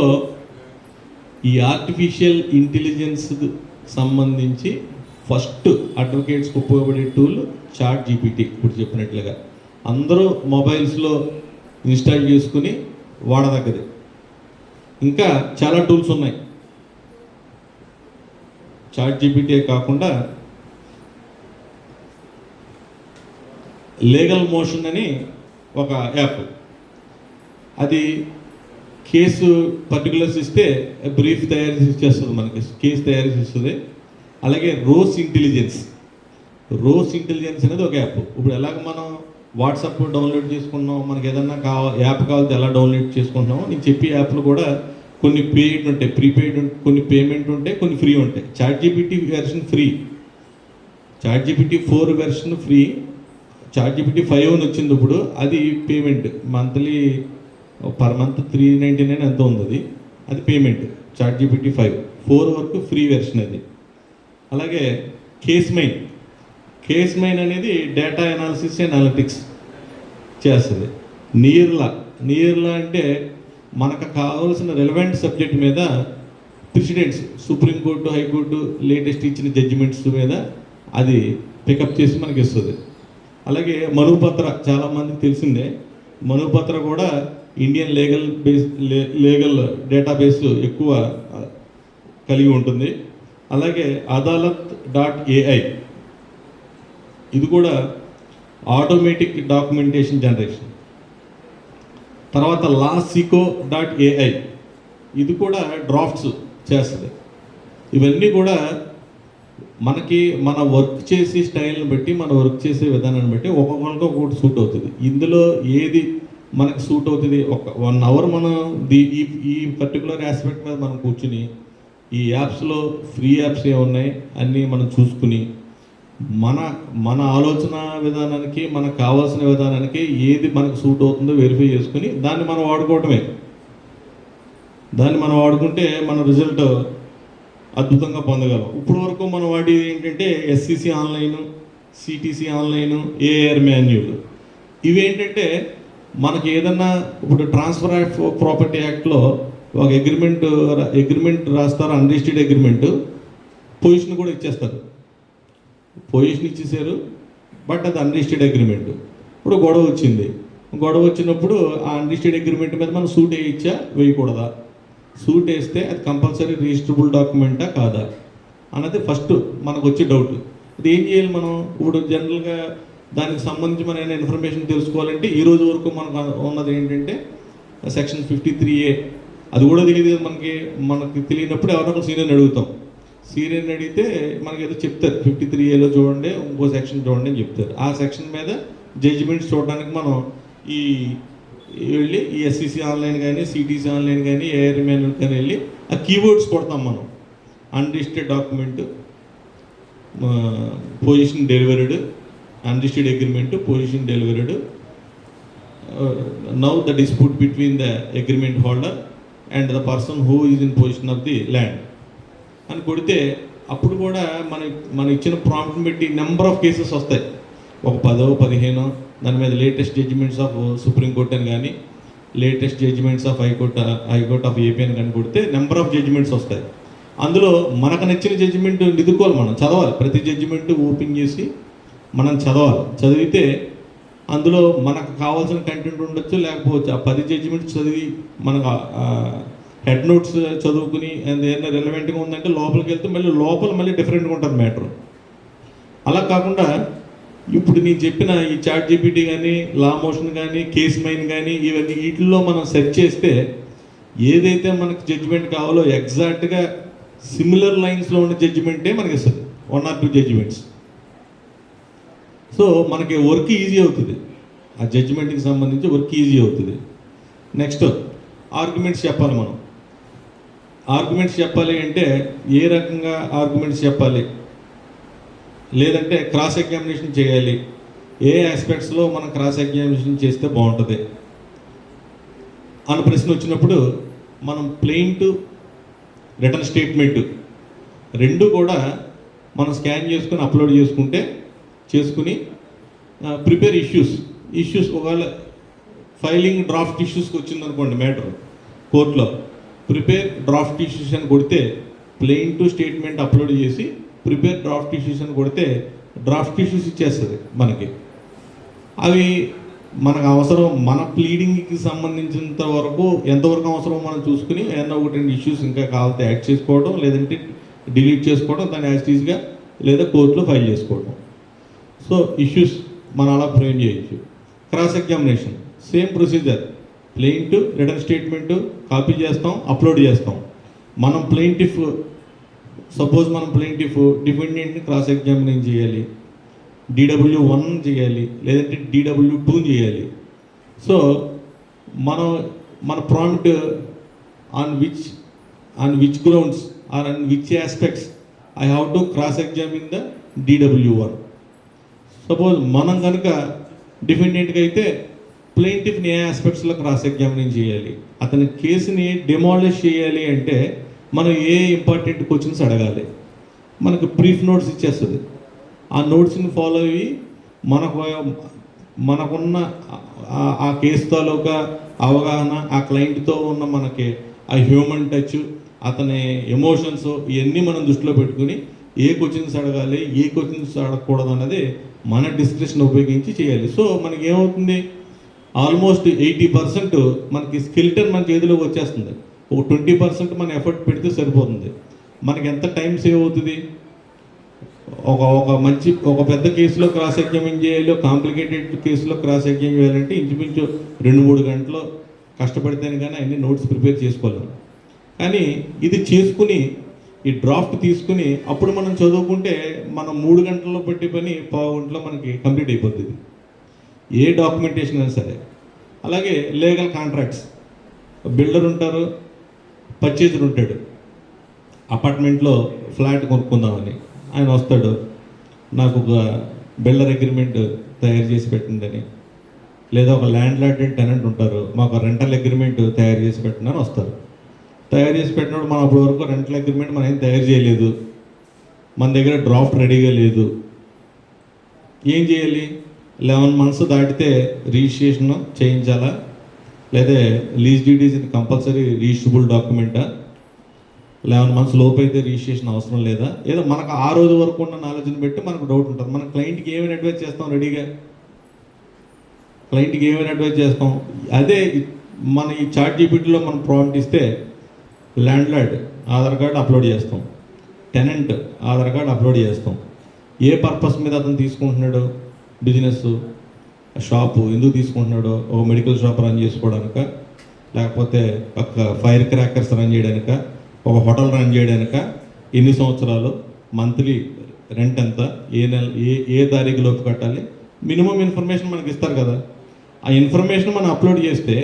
[SPEAKER 3] ఈ ఆర్టిఫిషియల్ ఇంటెలిజెన్స్ సంబంధించి ఫస్ట్ అడ్వకేట్స్కి ఉపయోగపడే టూల్ ChatGPT. ఇప్పుడు చెప్పినట్లుగా అందరూ మొబైల్స్లో ఇన్స్టాల్ చేసుకుని వాడదగ్గది. ఇంకా చాలా టూల్స్ ఉన్నాయి. ChatGPT కాకుండా లీగల్ మోషన్ అని ఒక యాప్, అది కేసు పర్టికులర్స్ ఇస్తే బ్రీఫ్ తయారు చేస్తుంది, మనకి కేసు తయారు చేస్తుంది. అలాగే రోస్ ఇంటెలిజెన్స్ అనేది ఒక యాప్. ఇప్పుడు ఎలాగ మనం వాట్సాప్ డౌన్లోడ్ చేసుకున్నాం, మనకి ఏదన్నా యాప్ కావాలంటే ఎలా డౌన్లోడ్ చేసుకుంటున్నామో నేను చెప్పే యాప్లు కూడా కొన్ని పెయిడ్ ఉంటాయి, ప్రీపెయిడ్ కొన్ని పేమెంట్ ఉంటాయి, కొన్ని ఫ్రీ ఉంటాయి. ChatGPT version free, ChatGPT 4 version free, ChatGPT 5 అని వచ్చింది ఇప్పుడు, అది పేమెంట్. మంత్లీ పర్ మంత్ 399 ఎంతో ఉంది, అది పేమెంట్. ChatGPT 5 4 వరకు ఫ్రీ వెర్షన్ అది. అలాగే కేస్ మైన్ అనేది డేటా అనాలిసిస్ అండ్ అనలిటిక్స్ చేస్తుంది. నియర్లా అంటే మనకు కావాల్సిన రెలవెంట్ సబ్జెక్ట్ మీద ప్రెసిడెంట్స్ సుప్రీంకోర్టు, హైకోర్టు లేటెస్ట్ ఇచ్చిన జడ్జిమెంట్స్ మీద అది పికప్ చేసి మనకి ఇస్తుంది. అలాగే మనుపత్ర చాలామందికి తెలిసిందే. మనుపత్ర కూడా ఇండియన్ లీగల్ డేటాబేస్ ఎక్కువ కలిగి ఉంటుంది. అలాగే అదాలత్.ai ఇది కూడా ఆటోమేటిక్ డాక్యుమెంటేషన్ జనరేషన్. తర్వాత లాసికో.ai ఇది కూడా డ్రాఫ్ట్స్ చేస్తుంది. ఇవన్నీ కూడా మనకి మన వర్క్ చేసే స్టైల్ని బట్టి, మన వర్క్ చేసే విధానాన్ని బట్టి ఒక్కొక్కరికి ఒక్కొక్కటి సూట్ అవుతుంది. ఇందులో ఏది మనకి సూట్ అవుతుంది, 1 hour మనం ఈ పర్టికులర్ ఆస్పెక్ట్ మీద మనం కూర్చుని ఈ యాప్స్లో ఫ్రీ యాప్స్ ఏమున్నాయి అన్నీ మనం చూసుకుని మన ఆలోచన విధానానికి, మనకు కావాల్సిన విధానానికి ఏది మనకు సూట్ అవుతుందో వెరిఫై చేసుకుని దాన్ని మనం వాడుకోవటమే. దాన్ని మనం వాడుకుంటే మన రిజల్ట్ అద్భుతంగా పొందగలం. ఇప్పుడు వరకు మనం వాడేది ఏంటంటే SCC online, CTC online, AR manual. ఇవేంటంటే మనకి ఏదన్నా ఇప్పుడు ట్రాన్స్ఫర్ ఆఫ్ ప్రాపర్టీ యాక్ట్లో ఒక అగ్రిమెంట్ రాస్తారు, అన్రిజిస్టర్డ్ అగ్రిమెంట్, పొజిషన్ కూడా ఇచ్చేస్తారు. పొజిషన్ ఇచ్చేసారు, బట్ అది అన్రిజిస్టర్డ్ అగ్రిమెంట్. ఇప్పుడు గొడవ వచ్చినప్పుడు ఆ అన్రిజిస్టర్డ్ అగ్రిమెంట్ మీద మనం సూట్ వేయచ్చా, వేయకూడదా? సూట్ వేస్తే అది కంపల్సరీ రిజిస్టరబుల్ డాక్యుమెంటా కాదా అన్నది ఫస్ట్ మనకు వచ్చే డౌట్. అది ఏం చేయాలి మనం? ఇప్పుడు జనరల్గా దానికి సంబంధించి మన ఇన్ఫర్మేషన్ తెలుసుకోవాలంటే ఈ రోజు వరకు మనకు ఉన్నది ఏంటంటే సెక్షన్ 53A. అది కూడా తెలియదు మనకి తెలియనప్పుడు ఎవరో సీనియర్ని అడుగుతాం. సీనియర్ని అడిగితే మనకి ఏదో చెప్తారు, 53Aలో చూడండి, ఇంకో సెక్షన్ చూడండి అని చెప్తారు. ఆ సెక్షన్ మీద జడ్జిమెంట్స్ చూడడానికి మనం వెళ్ళి ఈ SCC ఆన్లైన్ కానీ, CTC ఆన్లైన్ కానీ, AR మాన్యువల్ కానీ వెళ్ళి ఆ కీవర్డ్స్ కొడతాం మనం. Unregistered document, position delivered, unregistered agreement, position delivered, now the dispute between the agreement holder and the person who is in position of the land అని కొడితే అప్పుడు కూడా మన ఇచ్చిన ప్రాంప్ట్ని బట్టి నెంబర్ ఆఫ్ కేసెస్ వస్తాయి. ఒక 10, 15 దాని మీద లేటెస్ట్ జడ్జిమెంట్స్ ఆఫ్ సుప్రీంకోర్టు అని కానీ, latest judgments of high court of AP అని కానీ కొడితే నెంబర్ ఆఫ్ జడ్జిమెంట్స్ వస్తాయి. అందులో మనకు నచ్చిన జడ్జిమెంట్ ఎదుర్కోవాలి, మనం చదవాలి. ప్రతి జడ్జిమెంట్ ఓపెన్ చేసి మనం చదవాలి. చదివితే అందులో మనకు కావాల్సిన కంటెంట్ ఉండొచ్చు, లేకపోవచ్చు. ఆ 10 జడ్జిమెంట్స్ చదివి మనకు హెడ్ నోట్స్ చదువుకుని ఏదైనా రిలవెంట్గా ఉందంటే లోపలికి వెళ్తే మళ్ళీ డిఫరెంట్గా ఉంటుంది మ్యాటర్. అలా కాకుండా ఇప్పుడు నేను చెప్పిన ఈ ChatGPT కానీ, లా మోషన్ కానీ, కేస్ మైన్ కానీ, ఇవన్నీ వీటిల్లో మనం సెర్చ్ చేస్తే ఏదైతే మనకు జడ్జిమెంట్ కావాలో ఎగ్జాక్ట్గా సిమిలర్ లైన్స్లో ఉన్న జడ్జిమెంటే మనకి ఇస్తుంది, 1 or 2 జడ్జిమెంట్స్. సో మనకి వర్క్ ఈజీ అవుతుంది, ఆ జడ్జిమెంట్కి సంబంధించి వర్క్ ఈజీ అవుతుంది. నెక్స్ట్ ఆర్గ్యుమెంట్స్ చెప్పాలి. మనం ఆర్గ్యుమెంట్స్ చెప్పాలి అంటే ఏ రకంగా ఆర్గ్యుమెంట్స్ చెప్పాలి, లేదంటే క్రాస్ ఎగ్జామినేషన్ చేయాలి, ఏ ఆస్పెక్ట్స్లో మనం క్రాస్ ఎగ్జామినేషన్ చేస్తే బాగుంటుంది అన్న ప్రశ్న వచ్చినప్పుడు మనం ప్లెయింట్, రిటర్న్ స్టేట్మెంట్ రెండు కూడా మనం స్కాన్ చేసుకుని అప్లోడ్ చేసుకుని ప్రిపేర్ ఇష్యూస్ ఒకవేళ ఫైలింగ్ డ్రాఫ్ట్ ఇష్యూస్కి వచ్చిందనుకోండి మ్యాటర్ కోర్టులో, ప్రిపేర్ డ్రాఫ్ట్ ఇష్యూస్ అని కొడితే ప్లెయింట్ స్టేట్మెంట్ అప్లోడ్ చేసి ప్రిపేర్ డ్రాఫ్ట్ ఇష్యూస్ అని కొడితే డ్రాఫ్ట్ ఇష్యూస్ ఇచ్చేస్తుంది మనకి. అవి మనకు అవసరం, మన ప్లీడింగ్కి సంబంధించినంత వరకు ఎంతవరకు అవసరం మనం చూసుకుని ఏదన్నా 1-2 ఇష్యూస్ ఇంకా కావాలంటే యాడ్ చేసుకోవడం, లేదంటే డిలీట్ చేసుకోవడం, దాన్ని యాజ్ ఈజ్గా లేదా కోర్టులో ఫైల్ చేసుకోవడం. సో ఇష్యూస్ మనం అలా ఫ్రేమ్ చేయొచ్చు. Cross examination same procedure, ప్లెయింట్, return statement copy చేస్తాం, అప్లోడ్ చేస్తాం. మనం సపోజ్ మనం ప్లెయింటిఫ్ డిఫెండెంట్ని క్రాస్ ఎగ్జామినేషన్ చేయాలి, DW1 చేయాలి, లేదంటే DW2 చేయాలి. సో మన prompt on which grounds are on which aspects I have to cross examine the DW1. Suppose మనం కనుక డిఫెండెంట్కి అయితే ప్లెయింటిఫ్ని ఏ ఆస్పెక్ట్స్లో క్రాస్ ఎగ్జామినేషన్ చేయాలి, అతని కేసుని డిమాలిష్ చేయాలి అంటే మనం ఏ ఇంపార్టెంట్ క్వశ్చన్స్ అడగాలి. మనకు బ్రీఫ్ నోట్స్ ఇచ్చేస్తుంది. ఆ నోట్స్ని ఫాలో అయ్యి మనకున్న ఆ కేసు తాలూకా అవగాహన, ఆ క్లయింట్తో ఉన్న మనకి ఆ హ్యూమన్ టచ్, అతని ఎమోషన్స్ ఇవన్నీ మనం దృష్టిలో పెట్టుకుని ఏ క్వశ్చన్స్ అడగాలి, ఏ క్వశ్చన్స్ అడగకూడదు అన్నది మన డిస్క్రిప్షన్ ఉపయోగించి చేయాలి. సో మనకి ఏమవుతుంది, ఆల్మోస్ట్ 80% మనకి స్కిల్టన్ మన చేతిలోకి వచ్చేస్తుంది. ఒక 20% మన ఎఫర్ట్ పెడితే సరిపోతుంది. మనకి ఎంత టైం సేవ్ అవుతుంది? ఒక పెద్ద కేసులో క్రాస్ ఎగ్జామిన్ చేయాలి, కాంప్లికేటెడ్ కేసులో క్రాస్ ఎగ్జామిన్ చేయాలంటే ఇంచుమించు 2-3 గంటలు కష్టపడితేనే కానీ అన్ని నోట్స్ ప్రిపేర్ చేసుకోలేము. కానీ ఇది చేసుకుని ఈ డ్రాఫ్ట్ తీసుకుని అప్పుడు మనం చదువుకుంటే మనం 3 గంటల్లో పట్టి పని 1/2 గంటలో మనకి కంప్లీట్ అయిపోతుంది, ఏ డాక్యుమెంటేషన్ అయినా సరే. అలాగే లీగల్ కాంట్రాక్ట్స్, బిల్డర్ ఉంటారు, పర్చేజర్ ఉంటాడు. అపార్ట్మెంట్లో ఫ్లాట్ కొనుక్కుందామని ఆయన వస్తాడు, నాకు ఒక బిల్డర్ అగ్రిమెంట్ తయారు చేసి పెట్టిందని, లేదా ఒక ల్యాండ్ లార్డ్ అండ్ టెనెంట్ ఉంటారు, మాకు రెంటల్ అగ్రిమెంట్ తయారు చేసి పెట్టిందని వస్తారు. తయారు చేసి పెట్టినప్పుడు మనం అప్పటి వరకు రెంటల్ అగ్రిమెంట్ మనం ఏం తయారు చేయలేదు, మన దగ్గర డ్రాఫ్ట్ రెడీగా లేదు. ఏం చేయాలి? 11 months దాటితే రిజిస్ట్రేషన్ చేయించాలా, లేదా lease deed is compulsory registrable డాక్యుమెంటా, 11 months లోపు అయితే రిజిస్ట్రేషన్ అవసరం లేదా, ఏదో మనకు ఆ రోజు వరకు ఉన్న నాలెడ్జ్ని బట్టి మనకు డౌట్ ఉంటుంది. మన క్లయింట్కి ఏమైనా అడ్వైజ్ చేస్తాం, రెడీగా క్లయింట్కి ఏమైనా అడ్వైజ్ చేస్తాం. అదే మన ఈ చాట్ జీపీటీలో మనం ప్రాంప్ట్ ఇస్తే land lord Aadhaar card upload చేస్తాం, టెనెంట్ ఆధార్ కార్డు అప్లోడ్ చేస్తాం, ఏ పర్పస్ మీద అతను తీసుకుంటున్నాడు, బిజినెస్ షాపు ఎందుకు తీసుకుంటున్నాడో, ఒక మెడికల్ షాప్ రన్ చేసుకోవడానిక, లేకపోతే ఒక ఫైర్ క్రాకర్స్ రన్ చేయడానిక, ఒక హోటల్ రన్ చేయడానిక, ఎన్ని సంవత్సరాలు, మంత్లీ రెంట్ ఎంత, ఏ నెల ఏ తారీఖులోపు కట్టాలి, మినిమం ఇన్ఫర్మేషన్ మనకి ఇస్తారు కదా. ఆ ఇన్ఫర్మేషన్ మనం అప్లోడ్ చేస్తే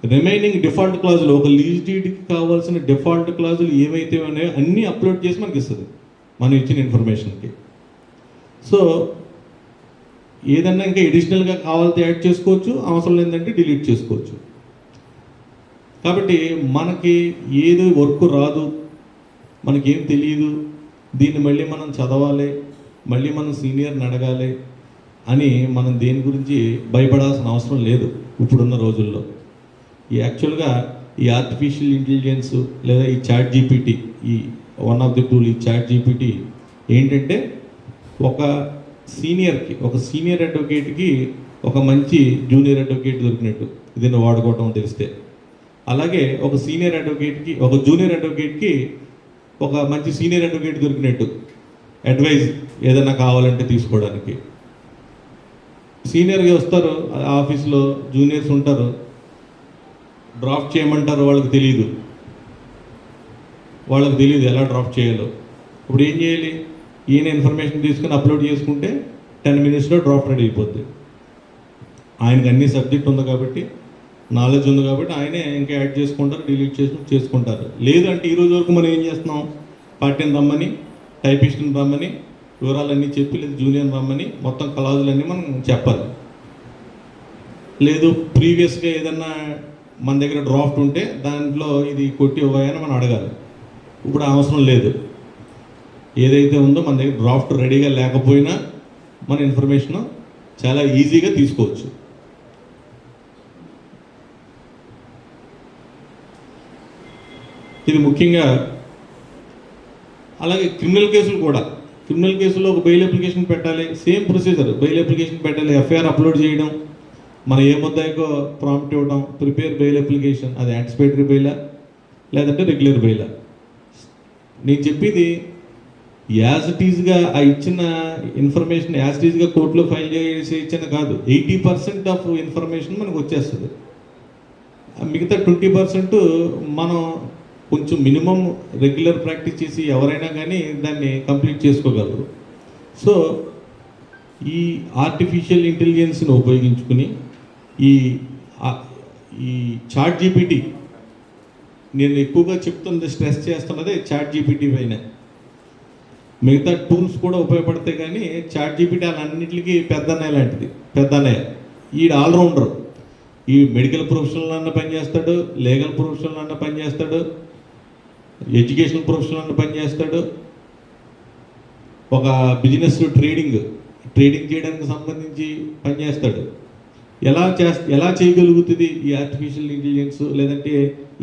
[SPEAKER 3] రిమైనింగ్ డిఫాల్ట్ క్లాజులు, ఒక లీజ్ డీడ్కి కావాల్సిన డిఫాల్ట్ క్లాజులు ఏవైతే ఉన్నాయో అన్నీ అప్లోడ్ చేసి మనకి ఇస్తుంది మనం ఇచ్చిన ఇన్ఫర్మేషన్కి. సో ఏదన్నా ఇంకా ఎడిషనల్గా కావాలంటే యాడ్ చేసుకోవచ్చు, అవసరం లేదంటే డిలీట్ చేసుకోవచ్చు. కాబట్టి మనకి ఏది వర్క్ రాదు, మనకేం తెలియదు, దీన్ని మళ్ళీ మనం చదవాలి, మళ్ళీ మనం సీనియర్ని అడగాలి అని మనం దేని గురించి భయపడాల్సిన అవసరం లేదు ఇప్పుడున్న రోజుల్లో. యాక్చువల్గా ఈ ఆర్టిఫిషియల్ ఇంటెలిజెన్స్ లేదా ఈ చాట్ జీపీటీ, ఈ వన్ ఆఫ్ ది టూల్ ఈ చాట్ జీపీటీ ఏంటంటే ఒక సీనియర్కి, ఒక సీనియర్ అడ్వకేట్కి ఒక మంచి జూనియర్ అడ్వకేట్ దొరికినట్టు దీన్ని వాడుకోవటం తెలిస్తే, అలాగే ఒక సీనియర్ అడ్వకేట్కి, ఒక జూనియర్ అడ్వకేట్కి ఒక మంచి సీనియర్ అడ్వకేట్ దొరికినట్టు అడ్వైజ్ ఏదైనా కావాలంటే తీసుకోవడానికి. సీనియర్గా వస్తారు ఆఫీస్లో, జూనియర్స్ ఉంటారు, డ్రాఫ్ట్ చేయమంటారు, వాళ్ళకి తెలియదు ఎలా డ్రాఫ్ట్ చేయాలో. ఇప్పుడు ఏం చేయాలి? ఈయన ఇన్ఫర్మేషన్ తీసుకుని అప్లోడ్ చేసుకుంటే 10 minutesలో డ్రాఫ్ట్ రెడీ అయిపోద్ది. ఆయనకు అన్ని సబ్జెక్ట్ ఉంది కాబట్టి, నాలెడ్జ్ ఉంది కాబట్టి ఆయనే ఇంకా యాడ్ చేసుకుంటారు, డిలీట్ చేసుకుంటారు. లేదు అంటే ఈరోజు వరకు మనం ఏం చేస్తున్నాం, పార్టీని రమ్మని, టైపిస్ట్ని రమ్మని, వివరాలన్నీ చెప్పి, లేదు జూనియర్ని రమ్మని మొత్తం క్లాజులన్నీ మనం చెప్పాలి. లేదు ప్రీవియస్గా ఏదన్నా మన దగ్గర డ్రాఫ్ట్ ఉంటే దాంట్లో ఇది కొట్టి ఇవ్వాయని మనం అడగాలి. ఇప్పుడు అవసరం లేదు, ఏదైతే ఉందో మన దగ్గర డ్రాఫ్ట్ రెడీగా లేకపోయినా మన ఇన్ఫర్మేషన్ చాలా ఈజీగా తీసుకోవచ్చు. ఇది ముఖ్యంగా. అలాగే క్రిమినల్ కేసులు కూడా, క్రిమినల్ కేసులో ఒక బెయిల్ అప్లికేషన్ పెట్టాలి, సేమ్ ప్రొసీజర్, బెయిల్ అప్లికేషన్ పెట్టాలి, ఎఫ్ఐఆర్ అప్లోడ్ చేయడం, మన ఏ ముద్దాయికో ప్రాంప్ట్ ఇవ్వడం, ప్రిపేర్ బెయిల్ అప్లికేషన్, అది యాంటిసిపేటరీ బెయిలా లేదంటే రెగ్యులర్ బెయిలా. నేను చెప్పేది యాజ్ ఇట్ ఈజ్గా ఆ ఇచ్చిన ఇన్ఫర్మేషన్ యాజ్ ఇట్ ఈజ్గా కోర్టులో ఫైల్ చేసి ఇచ్చిన కాదు, 80% ఆఫ్ ఇన్ఫర్మేషన్ మనకు వచ్చేస్తుంది. మిగతా 20% మనం కొంచెం మినిమం రెగ్యులర్ ప్రాక్టీస్ చేసి ఎవరైనా కానీ దాన్ని కంప్లీట్ చేసుకోగలరు. సో ఈ ఆర్టిఫిషియల్ ఇంటెలిజెన్స్ని ఉపయోగించుకుని ఈ చాట్ జీపీటీ, నేను ఎక్కువగా చెప్తున్నది, స్ట్రెస్ చేస్తున్నది చాట్ జీపీటీ పైన. మిగతా టూల్స్ కూడా ఉపయోగపడతాయి కానీ చాట్ జీపీటీ అన్నింటికి పెద్దన్నయ్య లాంటిది, పెద్దన్నయ్య. ఈ ఆల్రౌండర్, ఈ మెడికల్ ప్రొఫెషనల్ అన్న పనిచేస్తాడు, లీగల్ ప్రొఫెషనల్ అన్న పనిచేస్తాడు, ఎడ్యుకేషనల్ ప్రొఫెషనల్ అన్న పనిచేస్తాడు, ఒక బిజినెస్ ట్రేడింగ్ చేయడానికి సంబంధించి పనిచేస్తాడు, ఎలా చేయగలుగుతుంది ఈ ఆర్టిఫిషియల్ ఇంటెలిజెన్స్ లేదంటే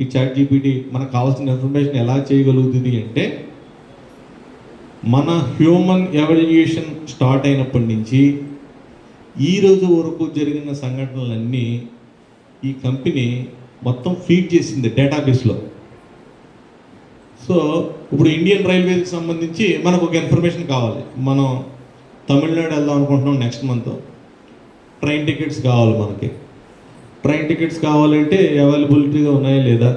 [SPEAKER 3] ఈ చాట్ జీపీటీ మనకు కావాల్సిన ఇన్ఫర్మేషన్ ఎలా చేయగలుగుతుంది అంటే, మన హ్యూమన్ ఎవాల్యుయేషన్ స్టార్ట్ అయినప్పటి నుంచి ఈ రోజు వరకు జరిగిన సంఘటనలన్నీ ఈ కంపెనీ మొత్తం ఫీడ్ చేసింది డేటాబేస్లో. సో ఇప్పుడు ఇండియన్ రైల్వేకి సంబంధించి మనకు ఒక ఇన్ఫర్మేషన్ కావాలి. మనం తమిళనాడు వెళ్దాం అనుకుంటున్నాం నెక్స్ట్ మంత్. ట్రైన్ టికెట్స్ కావాలి మనకి. ట్రైన్ టికెట్స్ కావాలంటే అవైలబిలిటీగా ఉన్నాయా లేదా,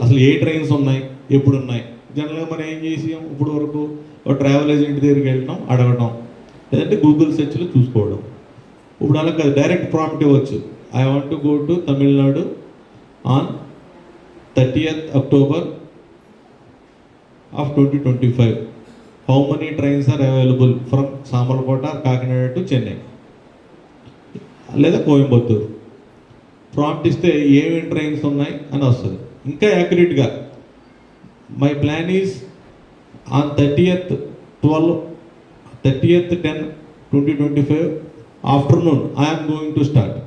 [SPEAKER 3] అసలు ఏ ట్రైన్స్ ఉన్నాయి, ఎప్పుడు ఉన్నాయి. జనరల్గా మనం ఏం చేసాం ఇప్పుడు వరకు, ఒక ట్రావెల్ ఏజెంట్ దగ్గరికి వెళ్ళడం, అడగడం, లేదంటే గూగుల్ సెర్చ్లో చూసుకోవడం. ఇప్పుడు అలా కాదు, డైరెక్ట్ ప్రాంప్ట్ ఇవ్వచ్చు. I want to go to Tamil Nadu on 30th October of 2025. How many trains are available from Samalkota, Kakinada to Chennai లేదా కోయంబత్తూరు. ప్రాంప్ట్ ఇస్తే ఏమేమి ట్రైన్స్ ఉన్నాయి అని వస్తుంది. ఇంకా యాక్యురేట్గా my plan is on 30th 10/2025 afternoon I'm going to start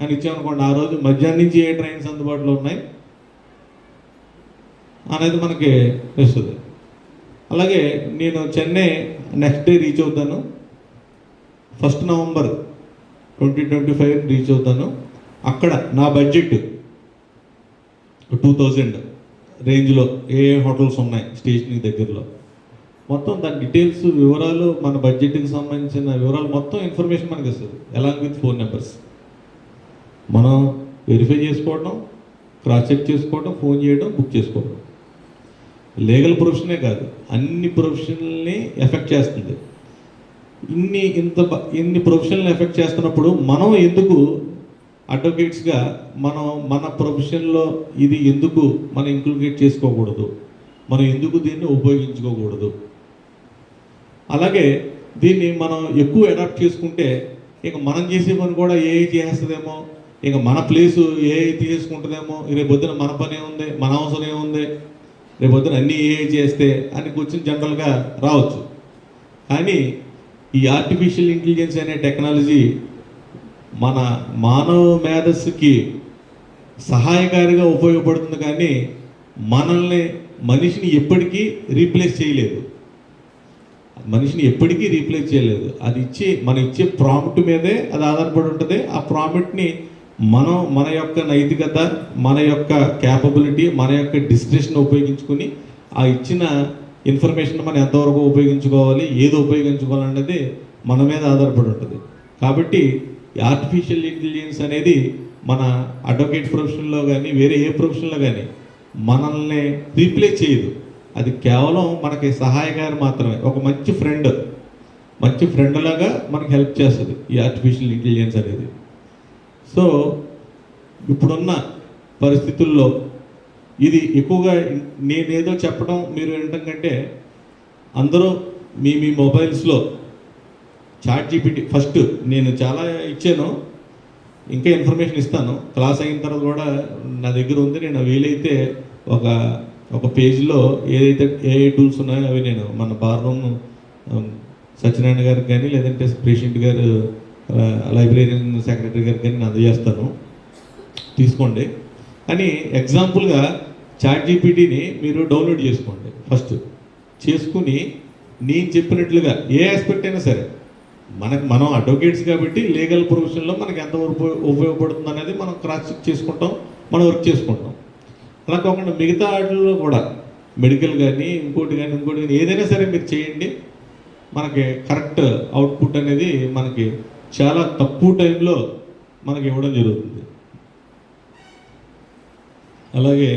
[SPEAKER 3] అని ఇచ్చామనుకోండి, ఆ రోజు మధ్యాహ్నం నుంచి ఏ ట్రైన్స్ అందుబాటులో ఉన్నాయి అనేది మనకి వస్తుంది. అలాగే నేను చెన్నై నెక్స్ట్ డే రీచ్ అవుతాను, 1st November 2025 రీచ్ అవుతాను. అక్కడ నా బడ్జెట్ 2000 రేంజ్లో ఏ హోటల్స్ ఉన్నాయి స్టేషన్కి దగ్గరలో, మొత్తం దాని డీటెయిల్స్, వివరాలు, మన బడ్జెట్కి సంబంధించిన వివరాలు మొత్తం ఇన్ఫర్మేషన్ మనకి వస్తుంది, అలాంగ్ విత్ ఫోన్ నెంబర్స్. మనం వెరిఫై చేసుకోవడం, క్రాస్ చెక్ చేసుకోవడం, ఫోన్ చేయడం, బుక్ చేసుకోవడం. లీగల్ ప్రొఫెషనే కాదు, అన్ని ప్రొఫెషనల్ని ఎఫెక్ట్ చేస్తుంది. ఇన్ని ప్రొఫెషనల్ని ఎఫెక్ట్ చేస్తున్నప్పుడు మనం ఎందుకు అడ్వకేట్స్గా మన ప్రొఫెషన్లో ఇది ఎందుకు మనం ఇంక్లూడేట్ చేసుకోకూడదు, మనం ఎందుకు దీన్ని ఉపయోగించుకోకూడదు. అలాగే దీన్ని మనం ఎక్కువ అడాప్ట్ చేసుకుంటే ఇక మనం చేసే పని కూడా ఏఐ చేస్తుందేమో, ఇక మన ప్లేసు ఏఐ తీసుకుంటుందేమో, రేపొద్దున మన పని ఏముంది, మన అవసరం ఏముంది, రేపొద్దున అన్నీ ఏఐ చేస్తే అని కొంచెం జనరల్గా రావచ్చు. కానీ ఈ ఆర్టిఫిషియల్ ఇంటెలిజెన్స్ అనే టెక్నాలజీ మన మానవ మేధస్సుకి సహాయకారిగా ఉపయోగపడుతుంది, కానీ మనిషిని ఎప్పటికీ రీప్లేస్ చేయలేదు. అది మనం ఇచ్చే ప్రాంప్ట్ మీదే అది ఆధారపడి ఉంటుంది. ఆ ప్రాంప్ట్ని మన యొక్క నైతికత, మన యొక్క క్యాపబిలిటీ, మన యొక్క డిస్క్రిప్షన్ ఉపయోగించుకొని ఆ ఇచ్చిన ఇన్ఫర్మేషన్ మనం ఎంతవరకు ఉపయోగించుకోవాలి, ఏది ఉపయోగించుకోవాలన్నది మన మీద ఆధారపడి ఉంటుంది. కాబట్టి ఆర్టిఫిషియల్ ఇంటెలిజెన్స్ అనేది మన అడ్వకేట్ ప్రొఫెషన్లో కానీ వేరే ఏ ప్రొఫెషన్లో కానీ మనల్ని రీప్లేస్ చేయదు. అది కేవలం మనకి సహాయకారి మాత్రమే. ఒక మంచి ఫ్రెండ్ లాగా మనకి హెల్ప్ చేస్తుంది ఈ ఆర్టిఫిషియల్ ఇంటెలిజెన్స్ అనేది. సో ఇప్పుడున్న పరిస్థితుల్లో ఇది ఎక్కువగా నేనేదో చెప్పడం మీరు వినటం కంటే అందరూ మీ మొబైల్స్లో చాట్ జీపీటీ ఫస్ట్ నేను చాలా ఇచ్చాను, ఇంకా ఇన్ఫర్మేషన్ ఇస్తాను. క్లాస్ అయిన తర్వాత కూడా నా దగ్గర ఉంది. నేను వీలైతే ఒక పేజ్లో ఏదైతే ఏ టూల్స్ ఉన్నాయో అవి నేను మన బార్రూమ్ సత్యనారాయణ గారికి కానీ లేదంటే ప్రెసిడెంట్ గారు లైబ్రరీయన్ సెక్రటరీ గారికి కానీ నేను అందజేస్తాను, తీసుకోండి. కానీ ఎగ్జాంపుల్గా చాట్ జీపీటీని మీరు డౌన్లోడ్ చేసుకోండి. ఫస్ట్ చేసుకుని నేను చెప్పినట్లుగా ఏ ఆస్పెక్ట్ అయినా సరే మనం అడ్వకేట్స్ కాబట్టి లీగల్ ప్రొఫెషన్లో మనకి ఎంతవరకు ఉపయోగపడుతుంది అనేది మనం క్రాస్ చెక్ చేసుకుంటాం, మనం వర్క్ చేసుకుంటాం. అలా కాకుండా మిగతా వాటిల్లో కూడా మెడికల్ కానీ ఇంకోటి కానీ ఏదైనా సరే మీరు చేయండి, మనకి కరెక్ట్ అవుట్పుట్ అనేది మనకి చాలా తక్కువ టైంలో మనకి ఇవ్వడం జరుగుతుంది. అలాగే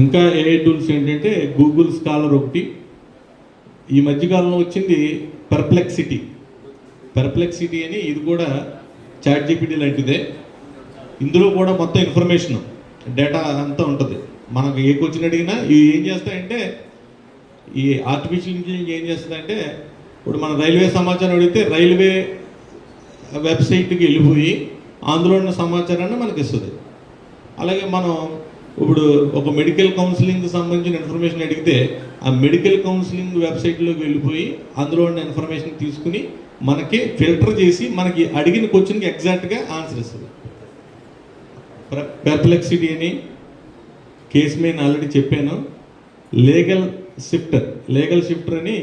[SPEAKER 3] ఇంకా ఏఐ టూల్స్ ఏంటంటే గూగుల్ స్కాలర్ ఒకటి, ఈ మధ్యకాలంలో వచ్చింది పెర్ప్లెక్సిటీ అని, ఇది కూడా చాట్ జీపీటీ లాంటిదే. ఇందులో కూడా మొత్తం ఇన్ఫర్మేషన్ డేటా అంతా ఉంటుంది. మనకు ఏ క్వశ్చన్ అడిగినా ఇవి ఏం చేస్తాయంటే, ఈ ఆర్టిఫిషియల్ ఇంటెలిజెన్స్ ఏం చేస్తుందంటే, ఇప్పుడు మన రైల్వే సమాచారం అడిగితే రైల్వే వెబ్సైట్కి వెళ్ళిపోయి అందులో ఉన్న సమాచారాన్ని మనకి ఇస్తుంది. అలాగే మనం ఇప్పుడు ఒక మెడికల్ కౌన్సిలింగ్కి సంబంధించిన ఇన్ఫర్మేషన్ అడిగితే ఆ మెడికల్ కౌన్సిలింగ్ వెబ్సైట్లోకి వెళ్ళిపోయి అందులో ఉన్న ఇన్ఫర్మేషన్ తీసుకుని మనకి ఫిల్టర్ చేసి మనకి అడిగిన క్వశ్చన్కి ఎగ్జాక్ట్గా ఆన్సర్ ఇస్తుంది. పెర్ప్లెక్సిటీ అని కేసు మీద ఆల్రెడీ చెప్పాను. లీగల్ షిఫ్టర్ అని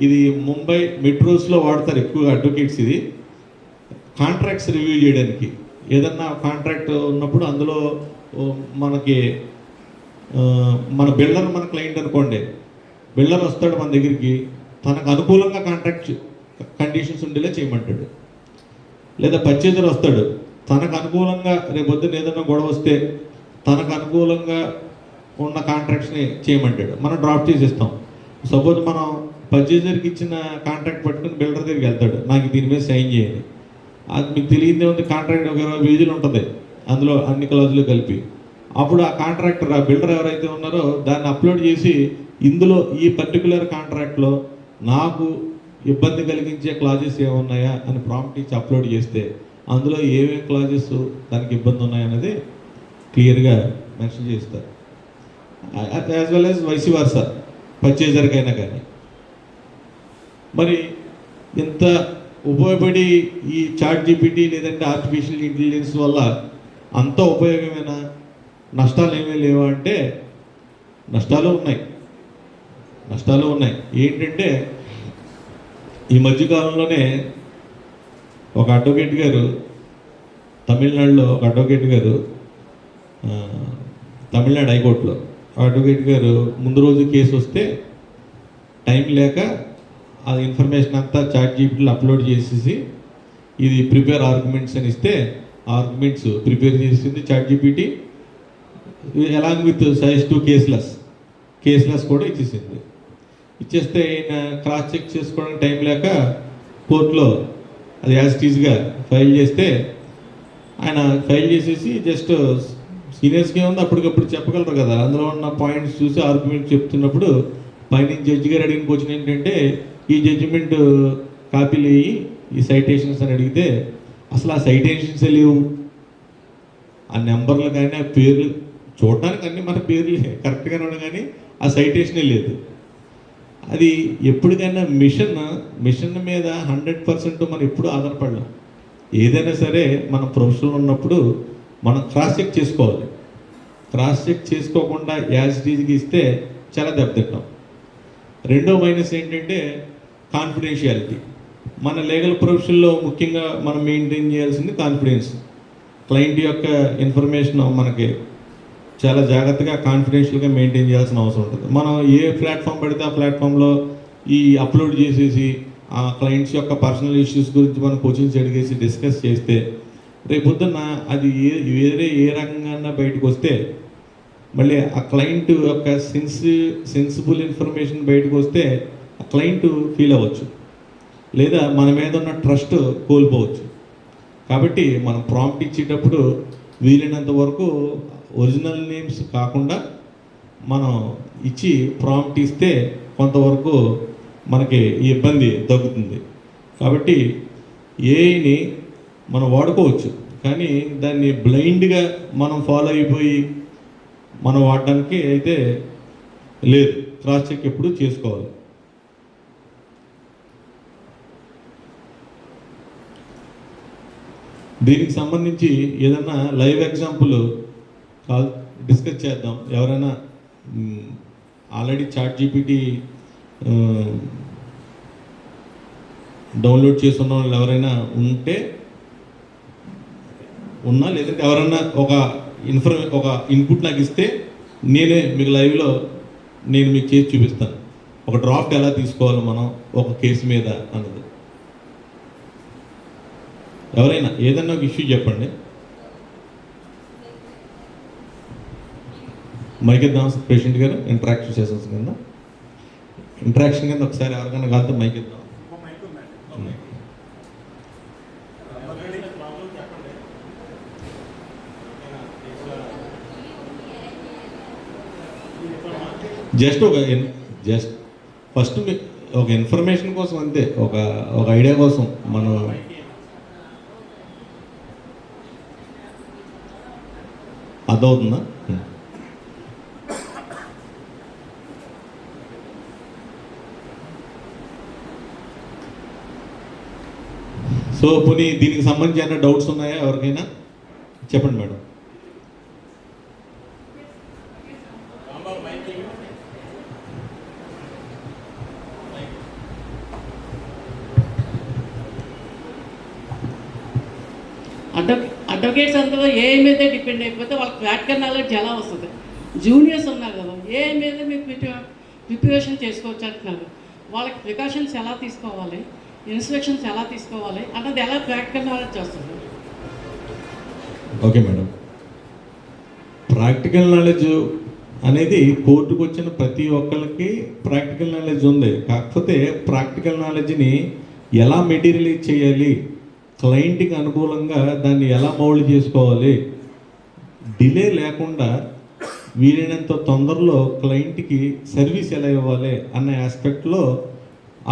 [SPEAKER 3] ఇది ముంబై మెట్రోస్లో వాడతారు ఎక్కువగా అడ్వకేట్స్. ఇది కాంట్రాక్ట్స్ రివ్యూ చేయడానికి. ఏదన్నా కాంట్రాక్ట్ ఉన్నప్పుడు అందులో మనకి మన బిల్డర్ మన క్లయింట్ అనుకోండి, బిల్డర్ వస్తాడు మన దగ్గరికి, తనకు అనుకూలంగా కాంట్రాక్ట్ కండిషన్స్ ఉండేలా చేయమంటాడు. లేదా పర్చేజర్ వస్తాడు, తనకు అనుకూలంగా రేపొద్దున ఏదైనా గొడవ వస్తే తనకు అనుకూలంగా ఉన్న కాంట్రాక్ట్స్ని చేయమంటాడు. మనం డ్రాప్ చేసేస్తాం. సపోజ్ మనం పర్చేజర్కి ఇచ్చిన కాంట్రాక్ట్ పట్టుకుని బిల్డర్ దగ్గరికి వెళ్తాడు, నాకు దీని మీద సైన్ చేయండి. అది మీకు తెలియదే ఉంది, కాంట్రాక్ట్ ఒక 20 పేజీలు ఉంటుంది, అందులో అన్ని క్లాజులు కలిపి. అప్పుడు ఆ కాంట్రాక్టర్, ఆ బిల్డర్ ఎవరైతే ఉన్నారో దాన్ని అప్లోడ్ చేసి ఇందులో ఈ పర్టికులర్ కాంట్రాక్ట్లో నాకు ఇబ్బంది కలిగించే క్లాజెస్ ఏమున్నాయా అని ప్రాంప్ట్ ఇచ్చి అప్లోడ్ చేస్తే అందులో ఏమేమి క్లాజెస్ దానికి ఇబ్బంది ఉన్నాయన్నది క్లియర్గా మెన్షన్ చేస్తారు. As well as vice versa పర్చేజర్కైనా కానీ. మరి ఇంత ఉపయోగపడి ఈ చాట్ జీపీటీ లేదంటే ఆర్టిఫిషియల్ ఇంటెలిజెన్స్ వల్ల అంత ఉపయోగమేనా, నష్టాలు ఏమీ లేవా అంటే నష్టాలు ఉన్నాయి. ఏంటంటే ఈ మధ్యకాలంలోనే ఒక అడ్వకేట్ గారు, తమిళనాడులో ఒక అడ్వకేట్ గారు, తమిళనాడు హైకోర్టులో అడ్వకేట్ గారు ముందు రోజు కేసు వస్తే టైం లేక ఆ ఇన్ఫర్మేషన్ అంతా చాట్ జీపీటీలో అప్లోడ్ చేసేసి ఇది ప్రిపేర్ ఆర్గ్యుమెంట్స్ అని ఇస్తే ఆర్గ్యుమెంట్స్ ప్రిపేర్ చేసింది chat GPT, along with suggestive case laws కూడా ఇచ్చేసింది. ఇచ్చేస్తే ఆయన క్రాస్ చెక్ చేసుకోవడానికి టైం లేక కోర్టులో అది యాజ్ టీజ్గా ఫైల్ చేస్తే ఆయన ఫైల్ చేసేసి జస్ట్ సీనియర్స్కి ఏముంది అప్పటికప్పుడు చెప్పగలరు కదా, అందులో ఉన్న పాయింట్స్ చూసి ఆర్గ్యుమెంట్ చెప్తున్నప్పుడు పైన జడ్జి గారు అడిగిన క్వశ్చన్ ఏంటంటే ఈ జడ్జిమెంట్ కాపీలు వేయి, ఈ సైటేషన్స్ అని అడిగితే అసలు ఆ సైటేషన్సే లేవు. ఆ నెంబర్లు కానీ ఆ పేర్లు చూడడానికి అన్నీ మన పేర్లు కరెక్ట్గానే ఉన్నాయి కానీ ఆ సైటేషనే లేదు. అది ఎప్పటికైనా మిషన్ మీద 100% మనం ఎప్పుడు ఆధారపడలేం. ఏదైనా సరే మనం ప్రొఫెషనల్ ఉన్నప్పుడు మనం క్రాస్ చెక్ చేసుకోవాలి. క్రాస్ చెక్ చేసుకోకుండా యాజ్ టీజ్కి ఇస్తే చాలా దెబ్బతింటాం. రెండో మైనస్ ఏంటంటే కాన్ఫిడెన్షియాలిటీ. మన లీగల్ ప్రొఫెషన్లో ముఖ్యంగా మనం మెయింటైన్ చేయాల్సింది కాన్ఫిడెన్స్. క్లయింట్ యొక్క ఇన్ఫర్మేషన్ మనకి చాలా జాగ్రత్తగా కాన్ఫిడెన్షియల్గా మెయింటైన్ చేయాల్సిన అవసరం ఉంటుంది. మనం ఏ ప్లాట్ఫామ్ పడితే ఆ ప్లాట్ఫామ్లో ఈ అప్లోడ్ చేసేసి ఆ క్లయింట్స్ యొక్క పర్సనల్ ఇష్యూస్ గురించి మనం క్వశ్చన్స్ అడిగేసి డిస్కస్ చేస్తే రేపొద్దున్న అది వేరే ఏ రకంగా బయటకు వస్తే మళ్ళీ ఆ క్లయింట్ యొక్క సెన్సిబుల్ ఇన్ఫర్మేషన్ బయటకు వస్తే ఆ క్లయింట్ ఫీల్ అవ్వచ్చు, లేదా మన మీద ఉన్న ట్రస్ట్ కోల్పోవచ్చు. కాబట్టి మనం ప్రాంప్ట్ ఇచ్చేటప్పుడు వీలైనంత వరకు ఒరిజినల్ నేమ్స్ కాకుండా మనం ఇచ్చి ప్రాంప్ట్ ఇస్తే కొంతవరకు మనకి ఈ ఇబ్బంది తగ్గుతుంది. కాబట్టి ఏఐని మనం వాడుకోవచ్చు, కానీ దాన్ని బ్లైండ్గా మనం ఫాలో అయిపోయి మనం వాడడానికి అయితే లేదు. క్రాస్ చెక్ ఎప్పుడు చేసుకోవాలి. దీనికి సంబంధించి ఏదన్నా లైవ్ ఎగ్జాంపుల్ డిస్కస్ చేద్దాం. ఎవరైనా ఆల్రెడీ చాట్ జీపీటీ డౌన్లోడ్ చేసుకున్న వాళ్ళు ఎవరైనా ఉన్నా లేదంటే ఎవరైనా ఒక ఇన్పుట్ నాకు ఇస్తే నేనే మీకు లైవ్లో నేను మీకు చేసి చూపిస్తాను. ఒక డ్రాఫ్ట్ ఎలా తీసుకోవాలి మనం ఒక కేసు మీద అన్నది. ఎవరైనా ఏదన్నా ఒక ఇష్యూ చెప్పండి. మైకిద్దాం పేషెంట్ గారు. ఇంటరాక్షన్ సెషన్స్ కింద ఒకసారి ఎవరికైనా కాదు మైకిద్దాం. జస్ట్ ఫస్ట్ ఒక ఇన్ఫర్మేషన్ కోసం అంతే, ఒక ఐడియా కోసం మనం అర్థమవుతుందా? సో పోనీ దీనికి సంబంధించి ఏమైనా డౌట్స్ ఉన్నాయా ఎవరికైనా? చెప్పండి మేడం.
[SPEAKER 4] అడ్వకేట్స్ అంతా ఏఐ మీదే డిపెండ్ అయిపోతే వాళ్ళకి ప్రాక్టికల్ నాలెడ్జ్ ఎలా వస్తుంది? జూనియర్స్ ఉన్నారు కదా, ఏఐ మీద మీరు ప్రిపరేషన్ చేసుకోవచ్చు అంటున్నారు. వాళ్ళకి ప్రికాషన్స్ ఎలా తీసుకోవాలి, ఇన్స్ట్రక్షన్స్ ఎలా తీసుకోవాలి అన్నది ఎలా ప్రాక్టికల్ నాలెడ్జ్ వస్తుంది?
[SPEAKER 3] ఓకే మేడం, ప్రాక్టికల్ నాలెడ్జ్ అనేది కోర్టుకు వచ్చిన ప్రతి ఒక్కరికి ప్రాక్టికల్ నాలెడ్జ్ ఉంది. కాకపోతే ప్రాక్టికల్ నాలెడ్జ్ని ఎలా మెటీరియలైజ్ చేయాలి, క్లయింట్కి అనుకూలంగా దాన్ని ఎలా మౌల్డ్ చేసుకోవాలి, డిలే లేకుండా వీలైనంత తొందరలో క్లయింట్కి సర్వీస్ ఎలా ఇవ్వాలి అన్న ఆస్పెక్ట్లో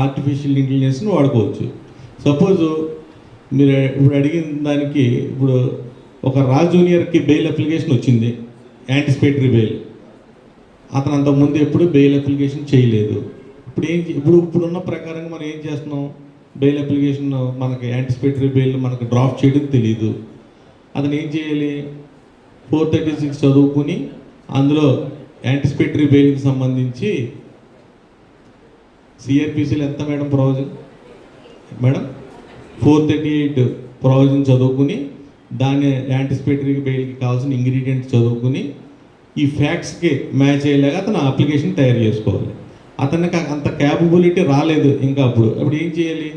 [SPEAKER 3] ఆర్టిఫిషియల్ ఇంటెలిజెన్స్ని వాడుకోవచ్చు. సపోజు మీరు ఇప్పుడు అడిగిన దానికి, ఇప్పుడు ఒక రాజ్ జూనియర్కి బెయిల్ అప్లికేషన్ వచ్చింది, యాంటిసిపేటరీ బెయిల్. అతను అంతకుముందు ఎప్పుడు బెయిల్ అప్లికేషన్ చేయలేదు. ఇప్పుడున్న ప్రకారంగా మనం ఏం చేస్తున్నాం, బెయిల్ అప్లికేషన్ మనకి యాంటిసిపేటరీ బెయిల్ మనకు డ్రాఫ్ట్ చేయడం తెలియదు. అతను ఏం చేయాలి, 436 చదువుకుని అందులో యాంటిసిపేటరీ బెయిల్కి సంబంధించి సిఆర్పిసిలో ఎంత మేడం ప్రొవిజన్ మేడం, 438 ప్రొవిజన్ చదువుకుని దాని యాంటిసిపేటరీ బెయిల్కి కావాల్సిన ఇంగ్రీడియంట్స్ చదువుకుని ఈ ఫ్యాక్ట్స్కి మ్యాచ్ అయ్యేలాగా అతను అప్లికేషన్ తయారు చేసుకోవాలి. అతనికి అంత క్యాపబిలిటీ రాలేదు ఇంకా. అప్పుడు ఏం చేయాలి,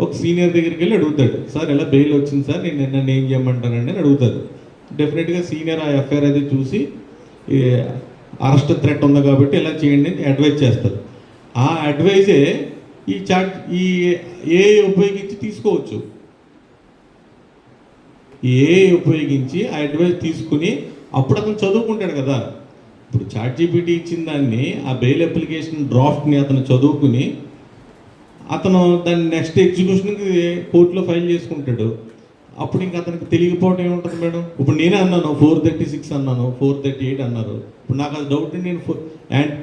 [SPEAKER 3] ఒక సీనియర్ దగ్గరికి వెళ్ళి అడుగుతాడు, సార్ ఇలా బెయిల్ వచ్చింది సార్, నేను నన్ను ఏం చేయమంటానండి అని అడుగుతారు. డెఫినెట్గా సీనియర్ ఆ ఎఫ్ఐఆర్ అది చూసి అరెస్ట్ థ్రెట్ ఉంది కాబట్టి ఇలా చేయండి అని అడ్వైజ్ చేస్తారు. ఆ అడ్వైజే ఈ ఏఐ ఉపయోగించి తీసుకోవచ్చు. ఈ ఏఐ ఉపయోగించి ఆ అడ్వైజ్ తీసుకుని అప్పుడు అతను చదువుకుంటాడు కదా. ఇప్పుడు ChatGPT ఇచ్చిన దాన్ని, ఆ బెయిల్ అప్లికేషన్ డ్రాఫ్ట్ని అతను చదువుకుని అతను దాన్ని నెక్స్ట్ ఎగ్జిక్యూషన్కి కోర్టులో ఫైల్ చేసుకుంటాడు. అప్పుడు ఇంకా అతనికి తెలియకపోవడం ఏముంటుంది మేడం? ఇప్పుడు నేనే అన్నాను 436 అన్నాను, 438 అన్నారు. ఇప్పుడు నాకు అది డౌట్, నేను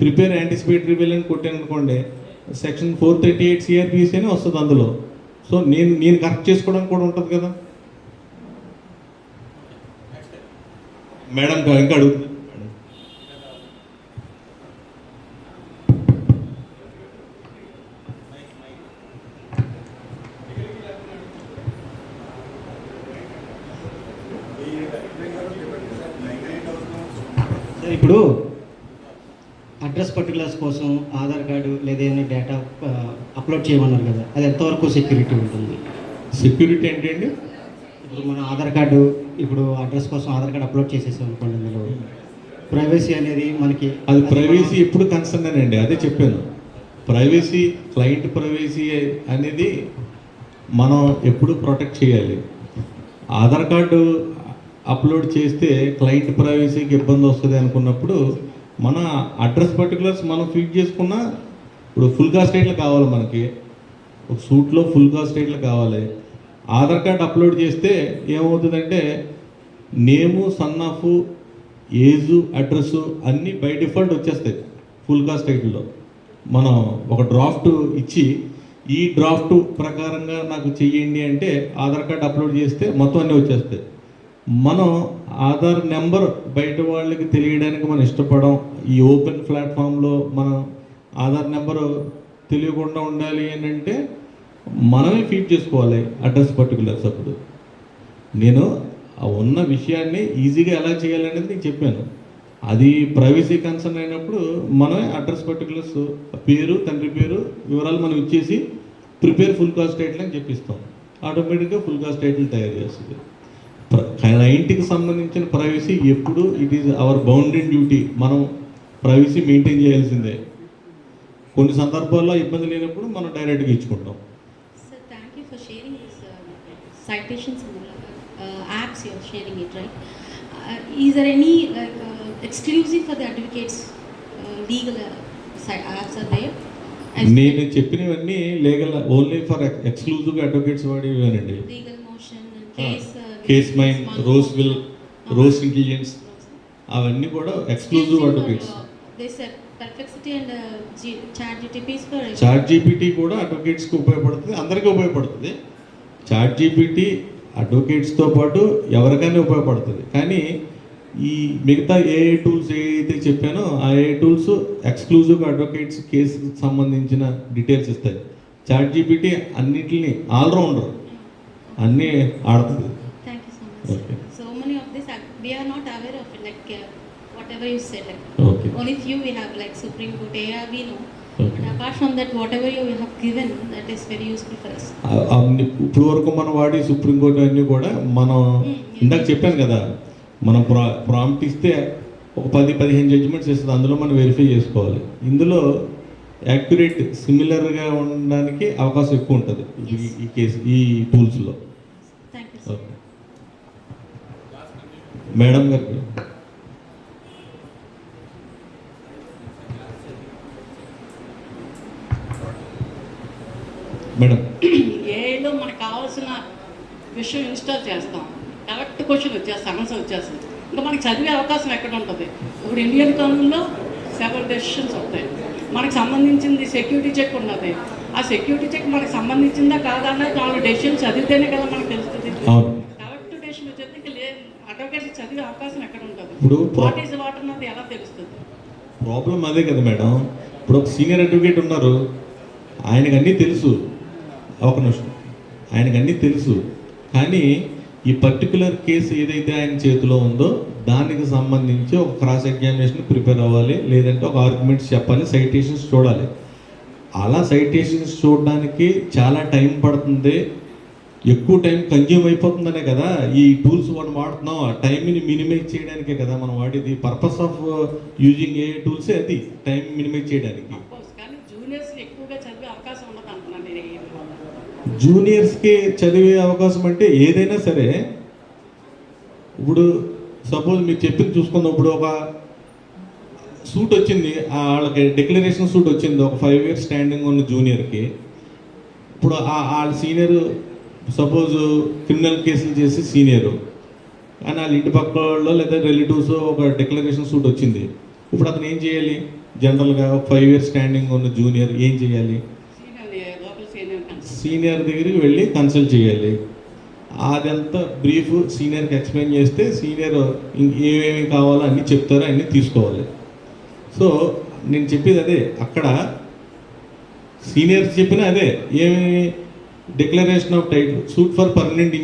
[SPEAKER 3] ప్రిపేర్ యాంటిసిపేటరీ బెయిల్ అని కొట్టాను అనుకోండి, సెక్షన్ 438 సిఆర్పిసి అని వస్తుంది అందులో. సో నేను కరెక్ట్ చేసుకోవడానికి కూడా ఉంటుంది కదా మేడం. ఇంకా అడుగుతుంది మేడం.
[SPEAKER 5] ఇప్పుడు అడ్రస్ పర్టికులర్స్ కోసం ఆధార్ కార్డు లేదా ఏదైనా డేటా అప్లోడ్ చేయమన్నారు కదా, అది ఎంతవరకు సెక్యూరిటీ ఉంటుంది?
[SPEAKER 3] సెక్యూరిటీ ఏంటండి?
[SPEAKER 5] ఇప్పుడు మన ఆధార్ కార్డు, ఇప్పుడు అడ్రస్ కోసం ఆధార్ కార్డు అప్లోడ్ చేసేసాం అనుకోండి, అందులో ప్రైవసీ అనేది మనకి,
[SPEAKER 3] అది ప్రైవసీ ఎప్పుడు కన్సర్న్ అండి, అదే చెప్పాను. ప్రైవసీ, క్లయింట్ ప్రైవసీ అనేది మనం ఎప్పుడు ప్రొటెక్ట్ చేయాలి. ఆధార్ కార్డు అప్లోడ్ చేస్తే క్లయింట్ ప్రైవసీకి ఇబ్బంది వస్తుంది అనుకున్నప్పుడు మన అడ్రస్ పర్టికులర్స్ మనం ఫీడ్ చేసుకున్నా, ఇప్పుడు ఫుల్ కాస్ట్ రేట్లు కావాలి మనకి, ఒక సూట్లో ఫుల్ కాస్ట్ రేట్లు కావాలి. ఆధార్ కార్డ్ అప్లోడ్ చేస్తే ఏమవుతుందంటే నేము, సన్ ఆఫ్, ఏజు, అడ్రస్సు అన్నీ బై డిఫాల్ట్ వచ్చేస్తాయి ఫుల్ కాస్ట్ రేట్లో. మనం ఒక డ్రాఫ్ట్ ఇచ్చి ఈ డ్రాఫ్ట్ ప్రకారంగా నాకు చెయ్యండి అంటే ఆధార్ కార్డ్ అప్లోడ్ చేస్తే మొత్తం అన్నీ వచ్చేస్తాయి. మనం ఆధార్ నెంబర్ బయట వాళ్ళకి తెలియడానికి మనం ఇష్టపడం. ఈ ఓపెన్ ప్లాట్ఫామ్లో మనం ఆధార్ నెంబరు తెలియకుండా ఉండాలి అని అంటే మనమే ఫీడ్ చేసుకోవాలి అడ్రస్ పర్టికులర్స్. అప్పుడు నేను ఉన్న విషయాన్ని ఈజీగా ఎలా చేయాలనేది నేను చెప్పాను. అది ప్రైవసీ కన్సర్న్ అయినప్పుడు మనమే అడ్రస్ పర్టికులర్స్, పేరు, తండ్రి పేరు, వివరాలు మనం ఇచ్చేసి ప్రిపేర్ ఫుల్ కాస్ట్ టైటిల్ అని చెప్పిస్తాం. ఆటోమేటిక్గా ఫుల్ కాస్ట్ టైటిల్ తయారు చేస్తుంది. క్లయింట్కి సంబంధించిన ప్రైవసీ ఎప్పుడు it is our bounded duty. మనం ప్రైవసీ మెయింటైన్ చేయాల్సిందే. కొన్ని సందర్భాల్లో ఇబ్బంది లేనప్పుడు మనం డైరెక్ట్గా ఇచ్చుకుంటాం.
[SPEAKER 6] Sir, thank you for sharing this citations and apps you're sharing it, right? Is there any exclusive for the advocates legal apps are there?
[SPEAKER 3] నేను చెప్పినవన్నీ లీగల్, ఓన్లీ ఫర్ ఎక్స్క్లూజివ్గా అడ్వకేట్స్ వాడేవేనండి.
[SPEAKER 6] Legal motion and case.
[SPEAKER 3] Case mind, rose intelligence, అవన్నీ కూడా exclusive advocates.
[SPEAKER 6] They said Perplexity and ChatGPT is for
[SPEAKER 3] chat GPT కూడా అడ్వకేట్స్కి ఉపయోగపడుతుంది, అందరికీ ఉపయోగపడుతుంది. చాట్ జీపీటీ అడ్వకేట్స్తో పాటు ఎవరికైనా ఉపయోగపడుతుంది. కానీ ఈ మిగతా ఏఐ టూల్స్ ఏదైతే చెప్పానో ఆ ఏఐ టూల్స్ ఎక్స్క్లూజివ్గా అడ్వకేట్స్ కేసుకి సంబంధించిన డీటెయిల్స్ ఇస్తాయి. చాట్ జీపీటీ అన్నిటిని ఆల్రౌండర్, అన్నీ ఆడుతుంది.
[SPEAKER 6] Thank you so much.
[SPEAKER 3] Okay.
[SPEAKER 6] So many of this, we are not aware of it, like whatever you said, like
[SPEAKER 3] Okay.
[SPEAKER 6] only few we have, like Supreme Court, AI, we know.
[SPEAKER 3] Okay.
[SPEAKER 6] But apart from that, whatever you have given, that is very useful for us.
[SPEAKER 3] ఇప్పుడు వరకు మనం వాడి supreme court అన్నీ కూడా మనం ఇందాక చెప్పాను కదా, మనం ప్రాంప్ట్ ఇస్తే ఒక 10-15 జడ్జిమెంట్స్ ఇస్తుంది, అందులో మనం వెరిఫై చేసుకోవాలి. ఇందులో యాక్యురేట్ సిమిలర్గా ఉండడానికి అవకాశం ఎక్కువ ఉంటుంది ఈ కేసు ఈ టూల్స్లో.
[SPEAKER 6] Thank you, sir.
[SPEAKER 3] Okay madam గారికి. మేడం,
[SPEAKER 4] ఏఐలో మనకు కావాల్సిన విషయం ఇన్స్టాల్ చేస్తాం, కరెక్ట్ క్వశ్చన్ వచ్చేస్తాం, ఆన్సర్ వచ్చేస్తుంది. ఇంకా మనకి చదివే అవకాశం ఎక్కడ ఉంటుంది? ఇప్పుడు ఇండియన్ కానూన్లో సెవెరల్ డెసిషన్స్ వస్తాయి, మనకు సంబంధించింది సెక్యూరిటీ చెక్ ఉన్నది. ఆ సెక్యూరిటీ చెక్ మనకు సంబంధించిందా కాదా అన్నది 4 డెసిషన్ చదివితేనే కదా మనకు తెలుస్తుంది.
[SPEAKER 3] అవును.
[SPEAKER 4] కరెక్ట్ డెసిషన్ వచ్చేది ఇంకా అడ్వకేట్ చదివే అవకాశం ఎక్కడ ఉంటుంది?
[SPEAKER 3] ఇప్పుడు
[SPEAKER 4] వాట్ ఈజ్ వాట్ అన్నది ఎలా తెలుస్తుంది?
[SPEAKER 3] ప్రాబ్లం అదే కదా మేడం. ఇప్పుడు ఒక సీనియర్ అడ్వకేట్ ఉన్నారు, ఆయనకు అన్నీ తెలుసు, ఒక నిమిషం, ఆయనకు అన్నీ తెలుసు, కానీ ఈ పర్టికులర్ కేసు ఏదైతే ఆయన చేతిలో ఉందో దానికి సంబంధించి ఒక క్రాస్ ఎగ్జామినేషన్ ప్రిపేర్ అవ్వాలి, లేదంటే ఒక ఆర్గ్యుమెంట్స్ చెప్పాలి, సైటేషన్స్ చూడాలి. అలా సైటేషన్స్ చూడడానికి చాలా టైం పడుతుంది, ఎక్కువ టైం కన్జ్యూమ్ అయిపోతుందనే కదా ఈ టూల్స్ మనం వాడుతున్నాం. ఆ టైంని మినిమైజ్ చేయడానికే కదా మనం వాడేది. పర్పస్ ఆఫ్ యూజింగ్ ఏ టూల్సే అది, టైం మినిమైజ్ చేయడానికి.
[SPEAKER 4] కానీ జూనియర్స్ ఎక్కువగా చదివే అవకాశం ఉండదు అంటున్నాను నేను.
[SPEAKER 3] జూనియర్స్కి చదివే అవకాశం అంటే ఏదైనా సరే, ఇప్పుడు సపోజ్ మీరు చెప్పింది చూసుకుందాం. ఇప్పుడు ఒక సూట్ వచ్చింది, వాళ్ళకి డిక్లరేషన్ సూట్ వచ్చింది ఒక 5 years స్టాండింగ్ ఉన్న జూనియర్కి. ఇప్పుడు వాళ్ళ సీనియర్ సపోజ్ క్రిమినల్ కేసులు చేసి సీనియరు, కానీ వాళ్ళ ఇంటి పక్క వాళ్ళు లేదా రిలేటివ్స్ ఒక డిక్లరేషన్ సూట్ వచ్చింది. ఇప్పుడు అతను ఏం చేయాలి? జనరల్గా ఒక 5 years స్టాండింగ్ ఉన్న జూనియర్ ఏం చేయాలి? సీనియర్ దగ్గరికి వెళ్ళి కన్సల్ట్ చేయాలి. అదంతా బ్రీఫ్ సీనియర్కి ఎక్స్ప్లెయిన్ చేస్తే సీనియర్ ఏమేమి కావాలో అన్నీ చెప్తారో అన్నీ తీసుకోవాలి. సో నేను చెప్పేది అదే, అక్కడ సీనియర్స్ చెప్పిన అదే, ఏమేమి declaration of title, suit for permanent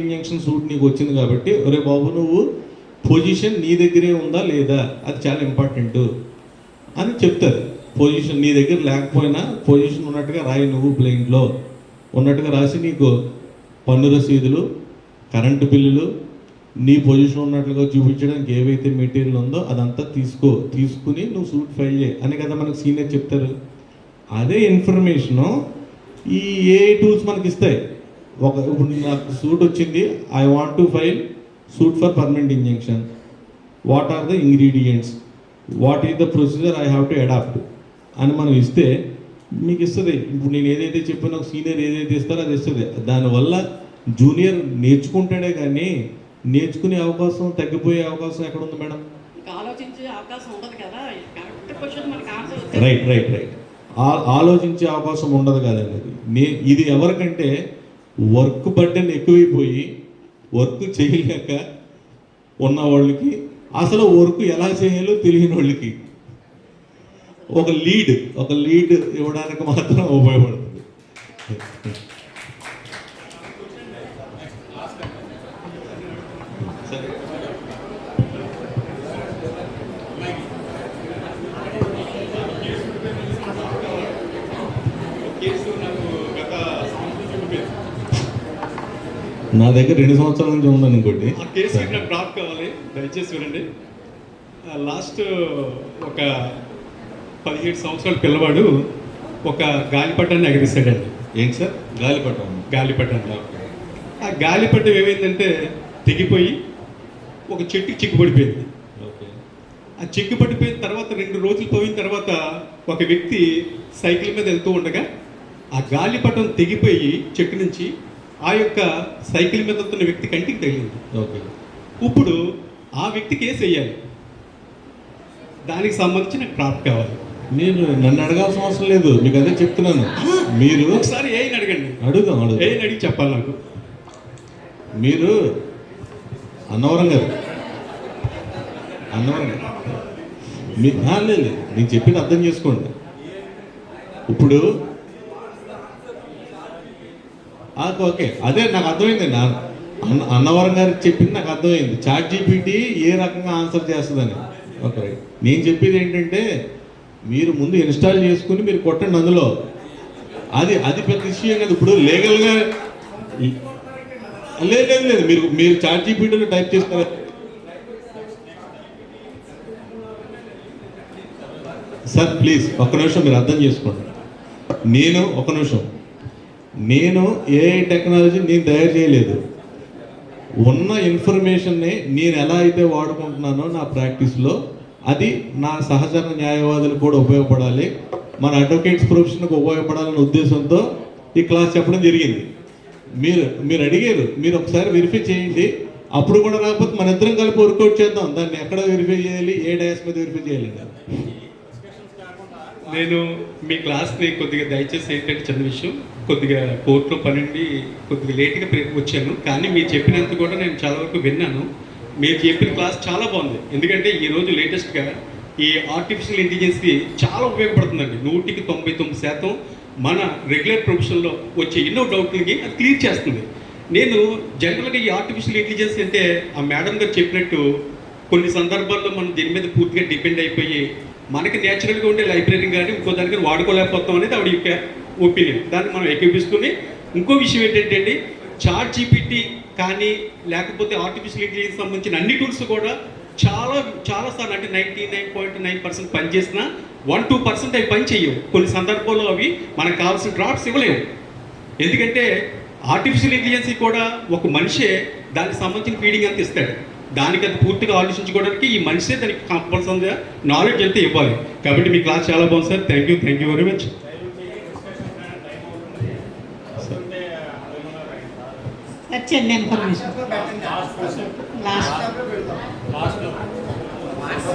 [SPEAKER 3] injunction suit నీకు వచ్చింది కాబట్టి, ఒరే బాబు నువ్వు పొజిషన్ నీ దగ్గరే ఉందా లేదా, అది చాలా ఇంపార్టెంట్ అని చెప్తారు. పొజిషన్ నీ దగ్గర లేకపోయినా పొజిషన్ ఉన్నట్టుగా రాయి, నువ్వు ప్లెయిన్లో ఉన్నట్టుగా రాసి నీకు పన్ను రసీదులు, కరెంటు బిల్లులు, నీ పొజిషన్ ఉన్నట్లుగా చూపించడానికి ఏవైతే మెటీరియల్ ఉందో అదంతా తీసుకుని నువ్వు సూట్ ఫైల్ చేయి అని కదా మనకు సీనియర్ చెప్తారు. అదే ఇన్ఫర్మేషను ఈ ఏఐ టూల్స్ మనకి ఇస్తాయి. ఇప్పుడు నాకు సూట్ వచ్చింది, I want to file suit for permanent injunction, what are the ingredients, what is the procedure I have to adapt అని మనం ఇస్తే మీకు ఇస్తుంది. ఇప్పుడు నేను ఏదైతే చెప్పానో ఒక సీనియర్ ఏదైతే ఇస్తారో అది ఇస్తుంది. దానివల్ల జూనియర్ నేర్చుకుంటాడే కానీ నేర్చుకునే అవకాశం తగ్గిపోయే అవకాశం ఎక్కడ ఉంది మేడం?
[SPEAKER 4] ఆలోచించే అవకాశం ఉండదు కదా. కరెక్ట్ క్వశ్చన్ మనకి ఆన్సర్
[SPEAKER 3] రైట్ ఆలోచించే అవకాశం ఉండదు కదండి. ఇది ఎవరికంటే వర్క్ బర్డెన్ ఎక్కువైపోయి వర్క్ చేయలేక ఉన్న వాళ్ళకి, అసలు వర్క్ ఎలా చేయాలో తెలియని వాళ్ళకి ఒక లీడ్ ఇవ్వడానికి మాత్రం ఉపయోగపడుతుంది. నా దగ్గర 2 సంవత్సరాల నుంచి ఉందని ఇంకోటి
[SPEAKER 7] ఆ కేసు నాకు డ్రాప్ కావాలి, దయచేసి వినండి. లాస్ట్ ఒక 17 సంవత్సరాల పిల్లవాడు ఒక గాలిపటాన్ని ఎగరేశాడండి.
[SPEAKER 3] ఏంటి సార్? గాలిపటం.
[SPEAKER 7] ఆ గాలిపటం ఏమైందంటే తెగిపోయి ఒక చెట్టుకి చిక్కుపడిపోయింది. ఆ చిక్కుపడిపోయిన తర్వాత 2 రోజులు పోయిన తర్వాత ఒక వ్యక్తి సైకిల్ మీద వెళ్తూ ఉండగా ఆ గాలిపటం తెగిపోయి చెట్టు నుంచి ఆ యొక్క సైకిల్ మీద వెళ్తున్న వ్యక్తి కంటికి తగిలింది.
[SPEAKER 3] ఓకే.
[SPEAKER 7] ఇప్పుడు ఆ వ్యక్తి కేసు వేయాలి. దానికి సంబంధించిన క్రాఫ్ట్ కావాలి.
[SPEAKER 3] నేను నన్ను అడగాల్సిన అవసరం లేదు, మీకు అదే చెప్తున్నాను. మీరు
[SPEAKER 7] ఒకసారి ఏని అడగండి,
[SPEAKER 3] అడుగుదాం
[SPEAKER 7] ఏని అడిగి చెప్పాలి నాకు.
[SPEAKER 3] మీరు అన్నవరం గారు లేదు, నేను చెప్పింది అర్థం చేసుకోండి. ఇప్పుడు ఓకే, అదే నాకు అర్థమైంది. అన్నవరం గారికి చెప్పింది నాకు అర్థమైంది. ChatGPT ఏ రకంగా ఆన్సర్ చేస్తుందని. ఓకే, నేను చెప్పేది ఏంటంటే మీరు ముందు ఇన్స్టాల్ చేసుకుని మీరు కొట్టండి అందులో. అది పెద్ద విషయం కదా. ఇప్పుడు లీగల్గా లేదు మీరు ChatGPTలో టైప్ చేస్తారు. సార్ ప్లీజ్ ఒక్క నిమిషం మీరు అర్థం చేసుకోండి. నేను ఏఐ టెక్నాలజీ నేను తయారు చేయలేదు. ఉన్న ఇన్ఫర్మేషన్ని నేను ఎలా అయితే వాడుకుంటున్నానో నా ప్రాక్టీస్లో, అది నా సహచర న్యాయవాదులకు కూడా ఉపయోగపడాలి, మన అడ్వకేట్స్ ప్రొఫెషన్కి ఉపయోగపడాలనే ఉద్దేశంతో ఈ క్లాస్ చెప్పడం జరిగింది. మీరు అడిగారు, మీరు ఒకసారి వెరిఫై చేయండి. అప్పుడు కూడా రాకపోతే మన ఇద్దరం కలిపి వర్కౌట్ చేద్దాం. దాన్ని ఎక్కడ వెరిఫై చేయాలి, ఏ డయాస్ మీద వెరిఫై చేయాలి.
[SPEAKER 7] నేను మీ క్లాస్ని కొద్దిగా దయచేసి ఏంటంటే చిన్న విషయం, కొద్దిగా కోర్టులో పనుండి కొద్దిగా లేట్గా వచ్చాను. కానీ మీరు చెప్పినంత కూడా నేను చాలా వరకు విన్నాను. మీరు చెప్పిన క్లాస్ చాలా బాగుంది. ఎందుకంటే ఈరోజు లేటెస్ట్గా ఈ ఆర్టిఫిషియల్ ఇంటెలిజెన్స్కి చాలా ఉపయోగపడుతుందండి. 199% మన రెగ్యులర్ ప్రొఫెషన్లో వచ్చే ఎన్నో డౌట్లకి అది క్లియర్ చేస్తుంది. నేను జనరల్గా ఈ ఆర్టిఫిషియల్ ఇంటెలిజెన్స్ అంటే ఆ మేడం గారు చెప్పినట్టు కొన్ని సందర్భాల్లో మనం దీని మీద పూర్తిగా డిపెండ్ అయిపోయి మనకి నేచురల్గా ఉండే లైబ్రరీ కానీ ఇంకో దానికి వాడుకోలేకపోతాం అనేది ఆవిడ యొక్క ఒపీనియన్. దాన్ని మనం ఏకీపిస్తుంది. ఇంకో విషయం ఏంటంటే ChatGPT కానీ లేకపోతే ఆర్టిఫిషియల్ ఇంటెలిజెన్స్ సంబంధించిన అన్ని టూల్స్ కూడా చాలాసార్లు అంటే 99.9% పనిచేసిన 1-2% అవి పని చేయవు. కొన్ని సందర్భాల్లో అవి మనకు కావాల్సిన డ్రాప్స్ ఇవ్వలేవు. ఎందుకంటే ఆర్టిఫిషియల్ ఇంటెలిజెన్స్ కూడా ఒక మనిషే దానికి సంబంధించిన ఫీడింగ్ అంత ఇస్తాడు. దానికి అది పూర్తిగా ఆలోచించుకోవడానికి ఈ మనిషే దానికి కంపల్సరీగా నాలెడ్జ్ అంతా ఇవ్వాలి. కాబట్టి మీ క్లాస్ చాలా బాగుంది sir. Thank you very much.
[SPEAKER 8] చిన్న ఇన్ఫర్మేషన్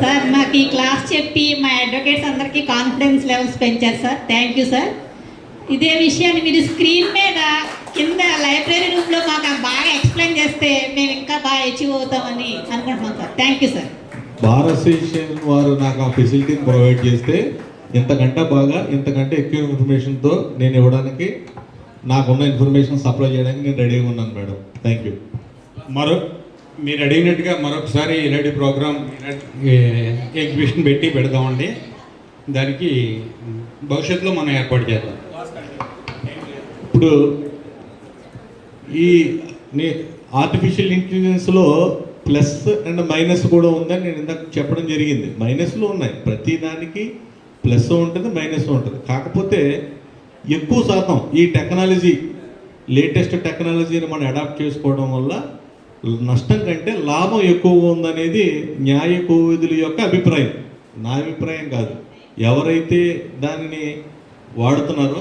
[SPEAKER 8] సార్, మాకు ఈ క్లాస్ చెప్పి మా అడ్వకేట్స్ అందరికీ కాన్ఫిడెన్స్ లెవెల్స్ పెంచారు సార్. Thank you sir. ఇదే విషయాన్ని మీరు స్క్రీన్ మీద కింద లైబ్రరీ రూమ్లో మాకు బాగా ఎక్స్ప్లెయిన్ చేస్తే మేము ఇంకా బాగా అచీవ్ అవుతామని అనుకుంటున్నాం sir. Thank you sir.
[SPEAKER 3] Bar association వారు నాకు ఆ ఫెసిలిటీని ప్రొవైడ్ చేస్తే ఇంతకంటే ఎక్కువ ఇన్ఫర్మేషన్తో నేను ఇవ్వడానికి, నాకున్న ఇన్ఫర్మేషన్ సప్లై చేయడానికి నేను రెడీగా ఉన్నాను మేడం. Thank you.
[SPEAKER 1] మీరు అడిగినట్టుగా మరొకసారి ఇలాంటి ప్రోగ్రామ్ ఎగ్జిబిషన్ పెడదామండి. దానికి భవిష్యత్తులో మనం ఏర్పాటు చేద్దాం.
[SPEAKER 3] ఇప్పుడు ఈ ఆర్టిఫిషియల్ ఇంటెలిజెన్స్లో ప్లస్ అండ్ మైనస్ కూడా ఉందని నేను ఇందాక చెప్పడం జరిగింది. మైనస్లు ఉన్నాయి, ప్రతి దానికి ప్లస్ ఉంటుంది మైనస్ ఉంటుంది. కాకపోతే ఎక్కువ శాతం ఈ టెక్నాలజీ, లేటెస్ట్ టెక్నాలజీని మనం అడాప్ట్ చేసుకోవడం వల్ల నష్టం కంటే లాభం ఎక్కువగా ఉందనేది న్యాయ కోవిదుల యొక్క అభిప్రాయం. నా అభిప్రాయం కాదు. ఎవరైతే దానిని వాడుతున్నారో,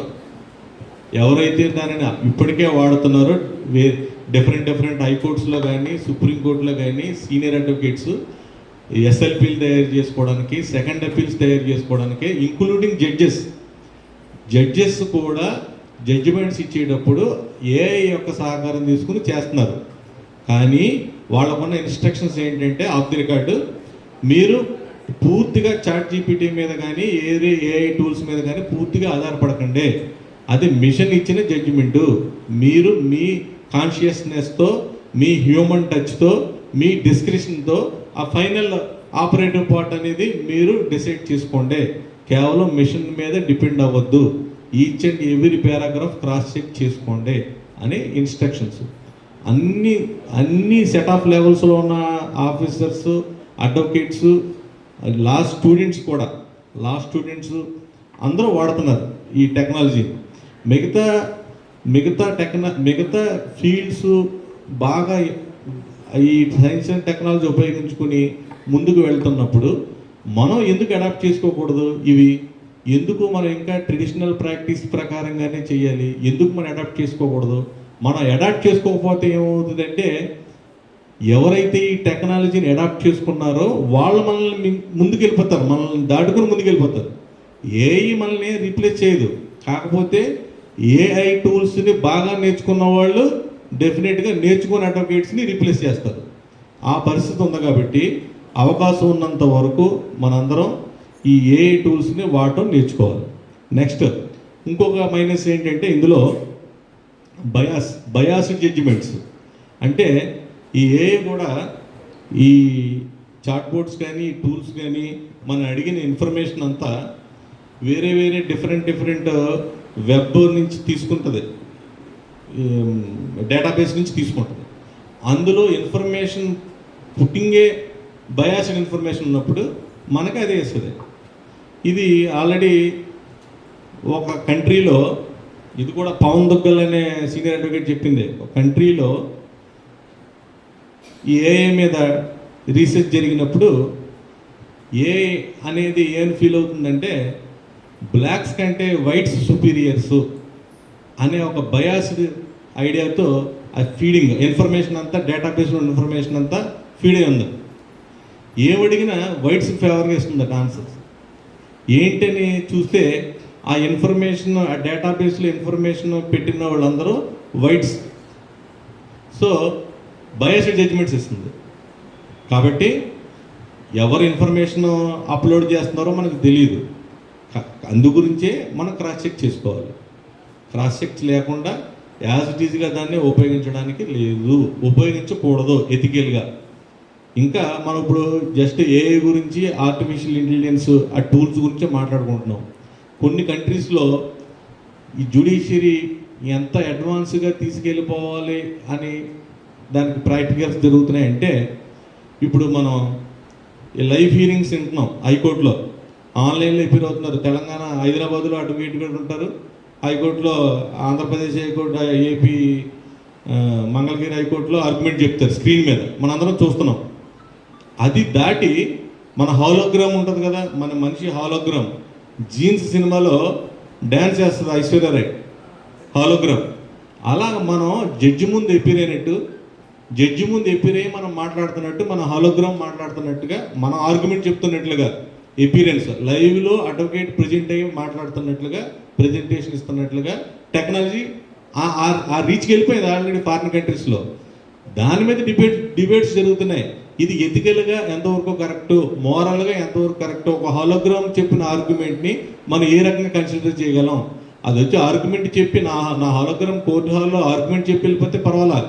[SPEAKER 3] ఇప్పటికే వాడుతున్నారో, డిఫరెంట్ హైకోర్ట్స్లో కానీ సుప్రీంకోర్టులో కానీ సీనియర్ అడ్వకేట్స్ ఎస్ఎల్పీలు తయారు చేసుకోవడానికి, సెకండ్ అపీల్స్ తయారు చేసుకోవడానికి, ఇంక్లూడింగ్ జడ్జెస్ కూడా జడ్జిమెంట్స్ ఇచ్చేటప్పుడు ఏఐ యొక్క సహకారం తీసుకుని చేస్తున్నారు. కానీ వాళ్ళకున్న ఇన్స్ట్రక్షన్స్ ఏంటంటే, ఆఫ్ ది రికార్డు మీరు పూర్తిగా ChatGPT మీద కానీ ఏఐ టూల్స్ మీద కానీ పూర్తిగా ఆధారపడకండి. అది మిషన్ ఇచ్చిన జడ్జిమెంటు. మీరు మీ కాన్షియస్నెస్తో, మీ హ్యూమన్ టచ్తో, మీ డిస్క్రిప్షన్తో ఆ ఫైనల్ ఆపరేటివ్ పార్ట్ అనేది మీరు డిసైడ్ చేసుకోండి. కేవలం మిషన్ మీద డిపెండ్ అవ్వద్దు. Each and every paragraph cross check చేసుకోండి అని ఇన్స్ట్రక్షన్స్. అన్ని సెట్ ఆఫ్ లెవెల్స్లో ఉన్న ఆఫీసర్స్, అడ్వకేట్స్, లా స్టూడెంట్స్ అందరూ వాడుతున్నారు ఈ టెక్నాలజీ. మిగతా ఫీల్డ్స్ బాగా ఈ సైన్స్ అండ్ టెక్నాలజీ ఉపయోగించుకుని ముందుకు వెళ్తున్నప్పుడు మనం ఎందుకు అడాప్ట్ చేసుకోకూడదు? ఎందుకు మనం ఇంకా ట్రెడిషనల్ ప్రాక్టీస్ ప్రకారంగానే చేయాలి? ఎందుకు మనం అడాప్ట్ చేసుకోకూడదు? మనం అడాప్ట్ చేసుకోకపోతే ఏమవుతుందంటే ఎవరైతే ఈ టెక్నాలజీని అడాప్ట్ చేసుకున్నారో వాళ్ళు మనల్ని ముందుకెళ్ళిపోతారు, మనల్ని దాటుకుని ముందుకెళ్ళిపోతారు. ఏఐ మనల్ని రీప్లేస్ చేయదు. కాకపోతే ఏఐ టూల్స్ని బాగా నేర్చుకున్న వాళ్ళు డెఫినెట్గా నేర్చుకున్న అడ్వకేట్స్ని రీప్లేస్ చేస్తారు. ఆ పరిస్థితి ఉంది కాబట్టి అవకాశం ఉన్నంత వరకు మనందరం ఈ ఏఐ టూల్స్ని వాడటం నేర్చుకోవాలి. నెక్స్ట్ ఇంకొక మైనస్ ఏంటంటే ఇందులో బయాస్డ్ జడ్జిమెంట్స్. అంటే ఈ ఏఐ కూడా ఈ చాట్ బోర్డ్స్ కానీ టూల్స్ కానీ మనం అడిగిన ఇన్ఫర్మేషన్ అంతా వేరే వేరే డిఫరెంట్ వెబ్ నుంచి తీసుకుంటుంది, డేటాబేస్ నుంచి తీసుకుంటుంది. అందులో ఇన్ఫర్మేషన్ పుట్టింగే బయాస్డ్ ఇన్ఫర్మేషన్ ఉన్నప్పుడు మనకి అదే ఇస్తుంది. ఇది ఆల్రెడీ ఒక కంట్రీలో, ఇది కూడా పవన్ దుగ్గల్ అనే సీనియర్ అడ్వకేట్ చెప్పింది, ఒక కంట్రీలో ఈ ఏఐ మీద రీసెర్చ్ జరిగినప్పుడు ఏఐ అనేది ఏం ఫీల్ అవుతుందంటే బ్లాక్స్ కంటే వైట్స్ సుపీరియర్స్ అనే ఒక బయాస్డ్ ఐడియాతో ఆ ఫీడింగ్ ఇన్ఫర్మేషన్ అంతా డేటాబేస్లో ఇన్ఫర్మేషన్ అంతా ఫీడ్ అయి ఉంది. ఏమడిగినా వైట్స్ ఫేవర్గా ఇస్తుంది ఆన్సర్స్. ఏంటని చూస్తే ఆ ఇన్ఫర్మేషన్, ఆ డేటాబేస్లో ఇన్ఫర్మేషన్ పెట్టిన వాళ్ళందరూ వైట్స్. సో బయాస్డ్ జడ్జిమెంట్స్ ఇస్తుంది. కాబట్టి ఎవరు ఇన్ఫర్మేషన్ అప్లోడ్ చేస్తున్నారో మనకు తెలియదు. అందు గురించే మనం క్రాస్ చెక్ చేసుకోవాలి. క్రాస్ చెక్ లేకుండా యాజ్ ఇట్ ఈజ్గా దాన్ని ఉపయోగించడానికి లేదు, ఉపయోగించకూడదు ఎథికల్గా. ఇంకా మనం ఇప్పుడు జస్ట్ ఏఐ గురించి, ఆర్టిఫిషియల్ ఇంటెలిజెన్స్ ఆ టూల్స్ గురించే మాట్లాడుకుంటున్నాం. కొన్ని కంట్రీస్లో ఈ జ్యుడిషియరీ ఎంత అడ్వాన్స్గా తీసుకెళ్ళిపోవాలి అని దానికి ప్రాక్టికల్స్ జరుగుతున్నాయంటే, ఇప్పుడు మనం ఈ లైవ్ హియరింగ్స్ వింటున్నాం హైకోర్టులో, ఆన్లైన్లో ఎపిర్ అవుతున్నారు. తెలంగాణ హైదరాబాద్లో అడ్వకేట్ కూడా ఉంటారు, హైకోర్టులో ఆంధ్రప్రదేశ్ హైకోర్టు, ఏపీ మంగళగిరి హైకోర్టులో ఆర్గ్యుమెంట్ చెప్తారు స్క్రీన్ మీద, మనందరం చూస్తున్నాం. అది దాటి మన హాలోగ్రామ్ ఉంటుంది కదా, మన మనిషి హాలోగ్రామ్, జీన్స్ సినిమాలో డ్యాన్స్ చేస్తుంది ఐశ్వర్యరాయ్ హాలోగ్రామ్. అలా మనం జడ్జి ముందు ఎపిర్ అయినట్టు, జడ్జి ముందు ఎపిర్ అయ్యి మనం మాట్లాడుతున్నట్టు, మన హాలోగ్రామ్ మాట్లాడుతున్నట్టుగా, మన ఆర్గ్యుమెంట్ చెప్తున్నట్లుగా ఎపీరెన్స్ లైవ్లో అడ్వకేట్ ప్రజెంట్ అయ్యి మాట్లాడుతున్నట్లుగా, ప్రజెంటేషన్ ఇస్తున్నట్లుగా టెక్నాలజీ ఆ రీచ్కి వెళ్ళిపోయింది ఆల్రెడీ ఫారిన్ కంట్రీస్లో. దాని మీద డిబేట్స్ జరుగుతున్నాయి. ఇది ఎథికల్గా ఎంతవరకు కరెక్టు, మోరల్గా ఎంతవరకు కరెక్టు, ఒక హాలోగ్రామ్ చెప్పిన ఆర్గ్యుమెంట్ని మనం ఏ రకంగా కన్సిడర్ చేయగలం. అది వచ్చి ఆర్గ్యుమెంట్ చెప్పి నా హాలోగ్రామ్ కోర్టు హాల్లో ఆర్గ్యుమెంట్ చెప్పి వెళ్ళిపోతే పర్వాలా,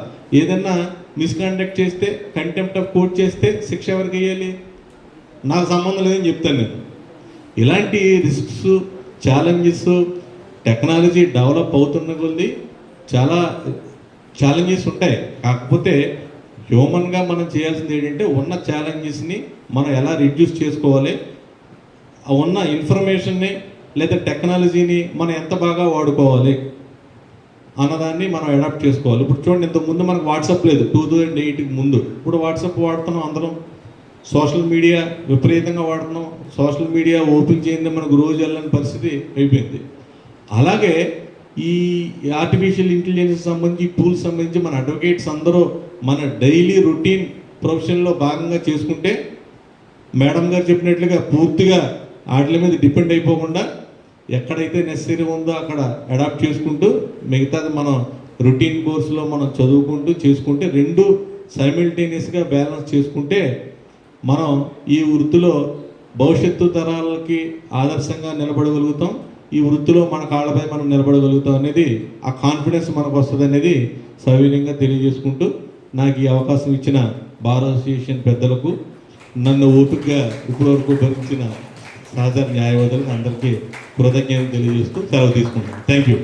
[SPEAKER 3] ఏదన్నా మిస్కాండక్ట్ చేస్తే, కంటెంప్ట్ ఆఫ్ కోర్ట్ చేస్తే శిక్ష ఎవరికి వేయాలి, నాకు సంబంధం లేదని చెప్తాను నేను. ఇలాంటి రిస్క్స్, ఛాలెంజెస్, టెక్నాలజీ డెవలప్ అవుతున్న కొద్దీ చాలా ఛాలెంజెస్ ఉంటాయి. కాకపోతే హ్యూమన్గా మనం చేయాల్సింది ఏంటంటే ఉన్న ఛాలెంజెస్ని మనం ఎలా రిడ్యూస్ చేసుకోవాలి, ఉన్న ఇన్ఫర్మేషన్ని లేదా టెక్నాలజీని మనం ఎంత బాగా వాడుకోవాలి అన్నదాన్ని మనం అడాప్ట్ చేసుకోవాలి. ఇప్పుడు చూడండి, ఇంతకుముందు మనకు వాట్సాప్ లేదు 2008కి ముందు. ఇప్పుడు వాట్సాప్ వాడుతున్నాం అందరం, సోషల్ మీడియా విపరీతంగా వాడుతున్నాం. సోషల్ మీడియా ఓపెన్ చేయండి మనకు రోజు వెళ్ళని పరిస్థితి అయిపోయింది. అలాగే ఈ ఆర్టిఫిషియల్ ఇంటెలిజెన్స్ సంబంధించి, టూల్స్ సంబంధించి మన అడ్వకేట్స్ అందరూ మన డైలీ రొటీన్ ప్రొఫెషన్లో భాగంగా చేసుకుంటే, మేడం గారు చెప్పినట్లుగా పూర్తిగా వాటి మీద డిపెండ్ అయిపోకుండా ఎక్కడైతే నెసరీ ఉందో అక్కడ అడాప్ట్ చేసుకుంటూ, మిగతాది మనం రొటీన్ కోర్సులో మనం చదువుకుంటూ చేసుకుంటే, రెండు సైమిల్టేనియస్గా బ్యాలెన్స్ చేసుకుంటే మనం ఈ వృత్తిలో భవిష్యత్తు తరాలకి ఆదర్శంగా నిలబడగలుగుతాం. ఈ వృత్తిలో మన కాళ్ళపై మనం నిలబడగలుగుతాం అనేది, ఆ కాన్ఫిడెన్స్ మనకు వస్తుంది అనేది సవినయంగా తెలియజేసుకుంటూ, నాకు ఈ అవకాశం ఇచ్చిన బార్ అసోసియేషన్ పెద్దలకు, నన్ను ఓపికగా ఇప్పటివరకు భరించిన సహచర న్యాయవాదులకు అందరికీ కృతజ్ఞతలు తెలియజేస్తూ సెలవు తీసుకుంటాను. Thank you.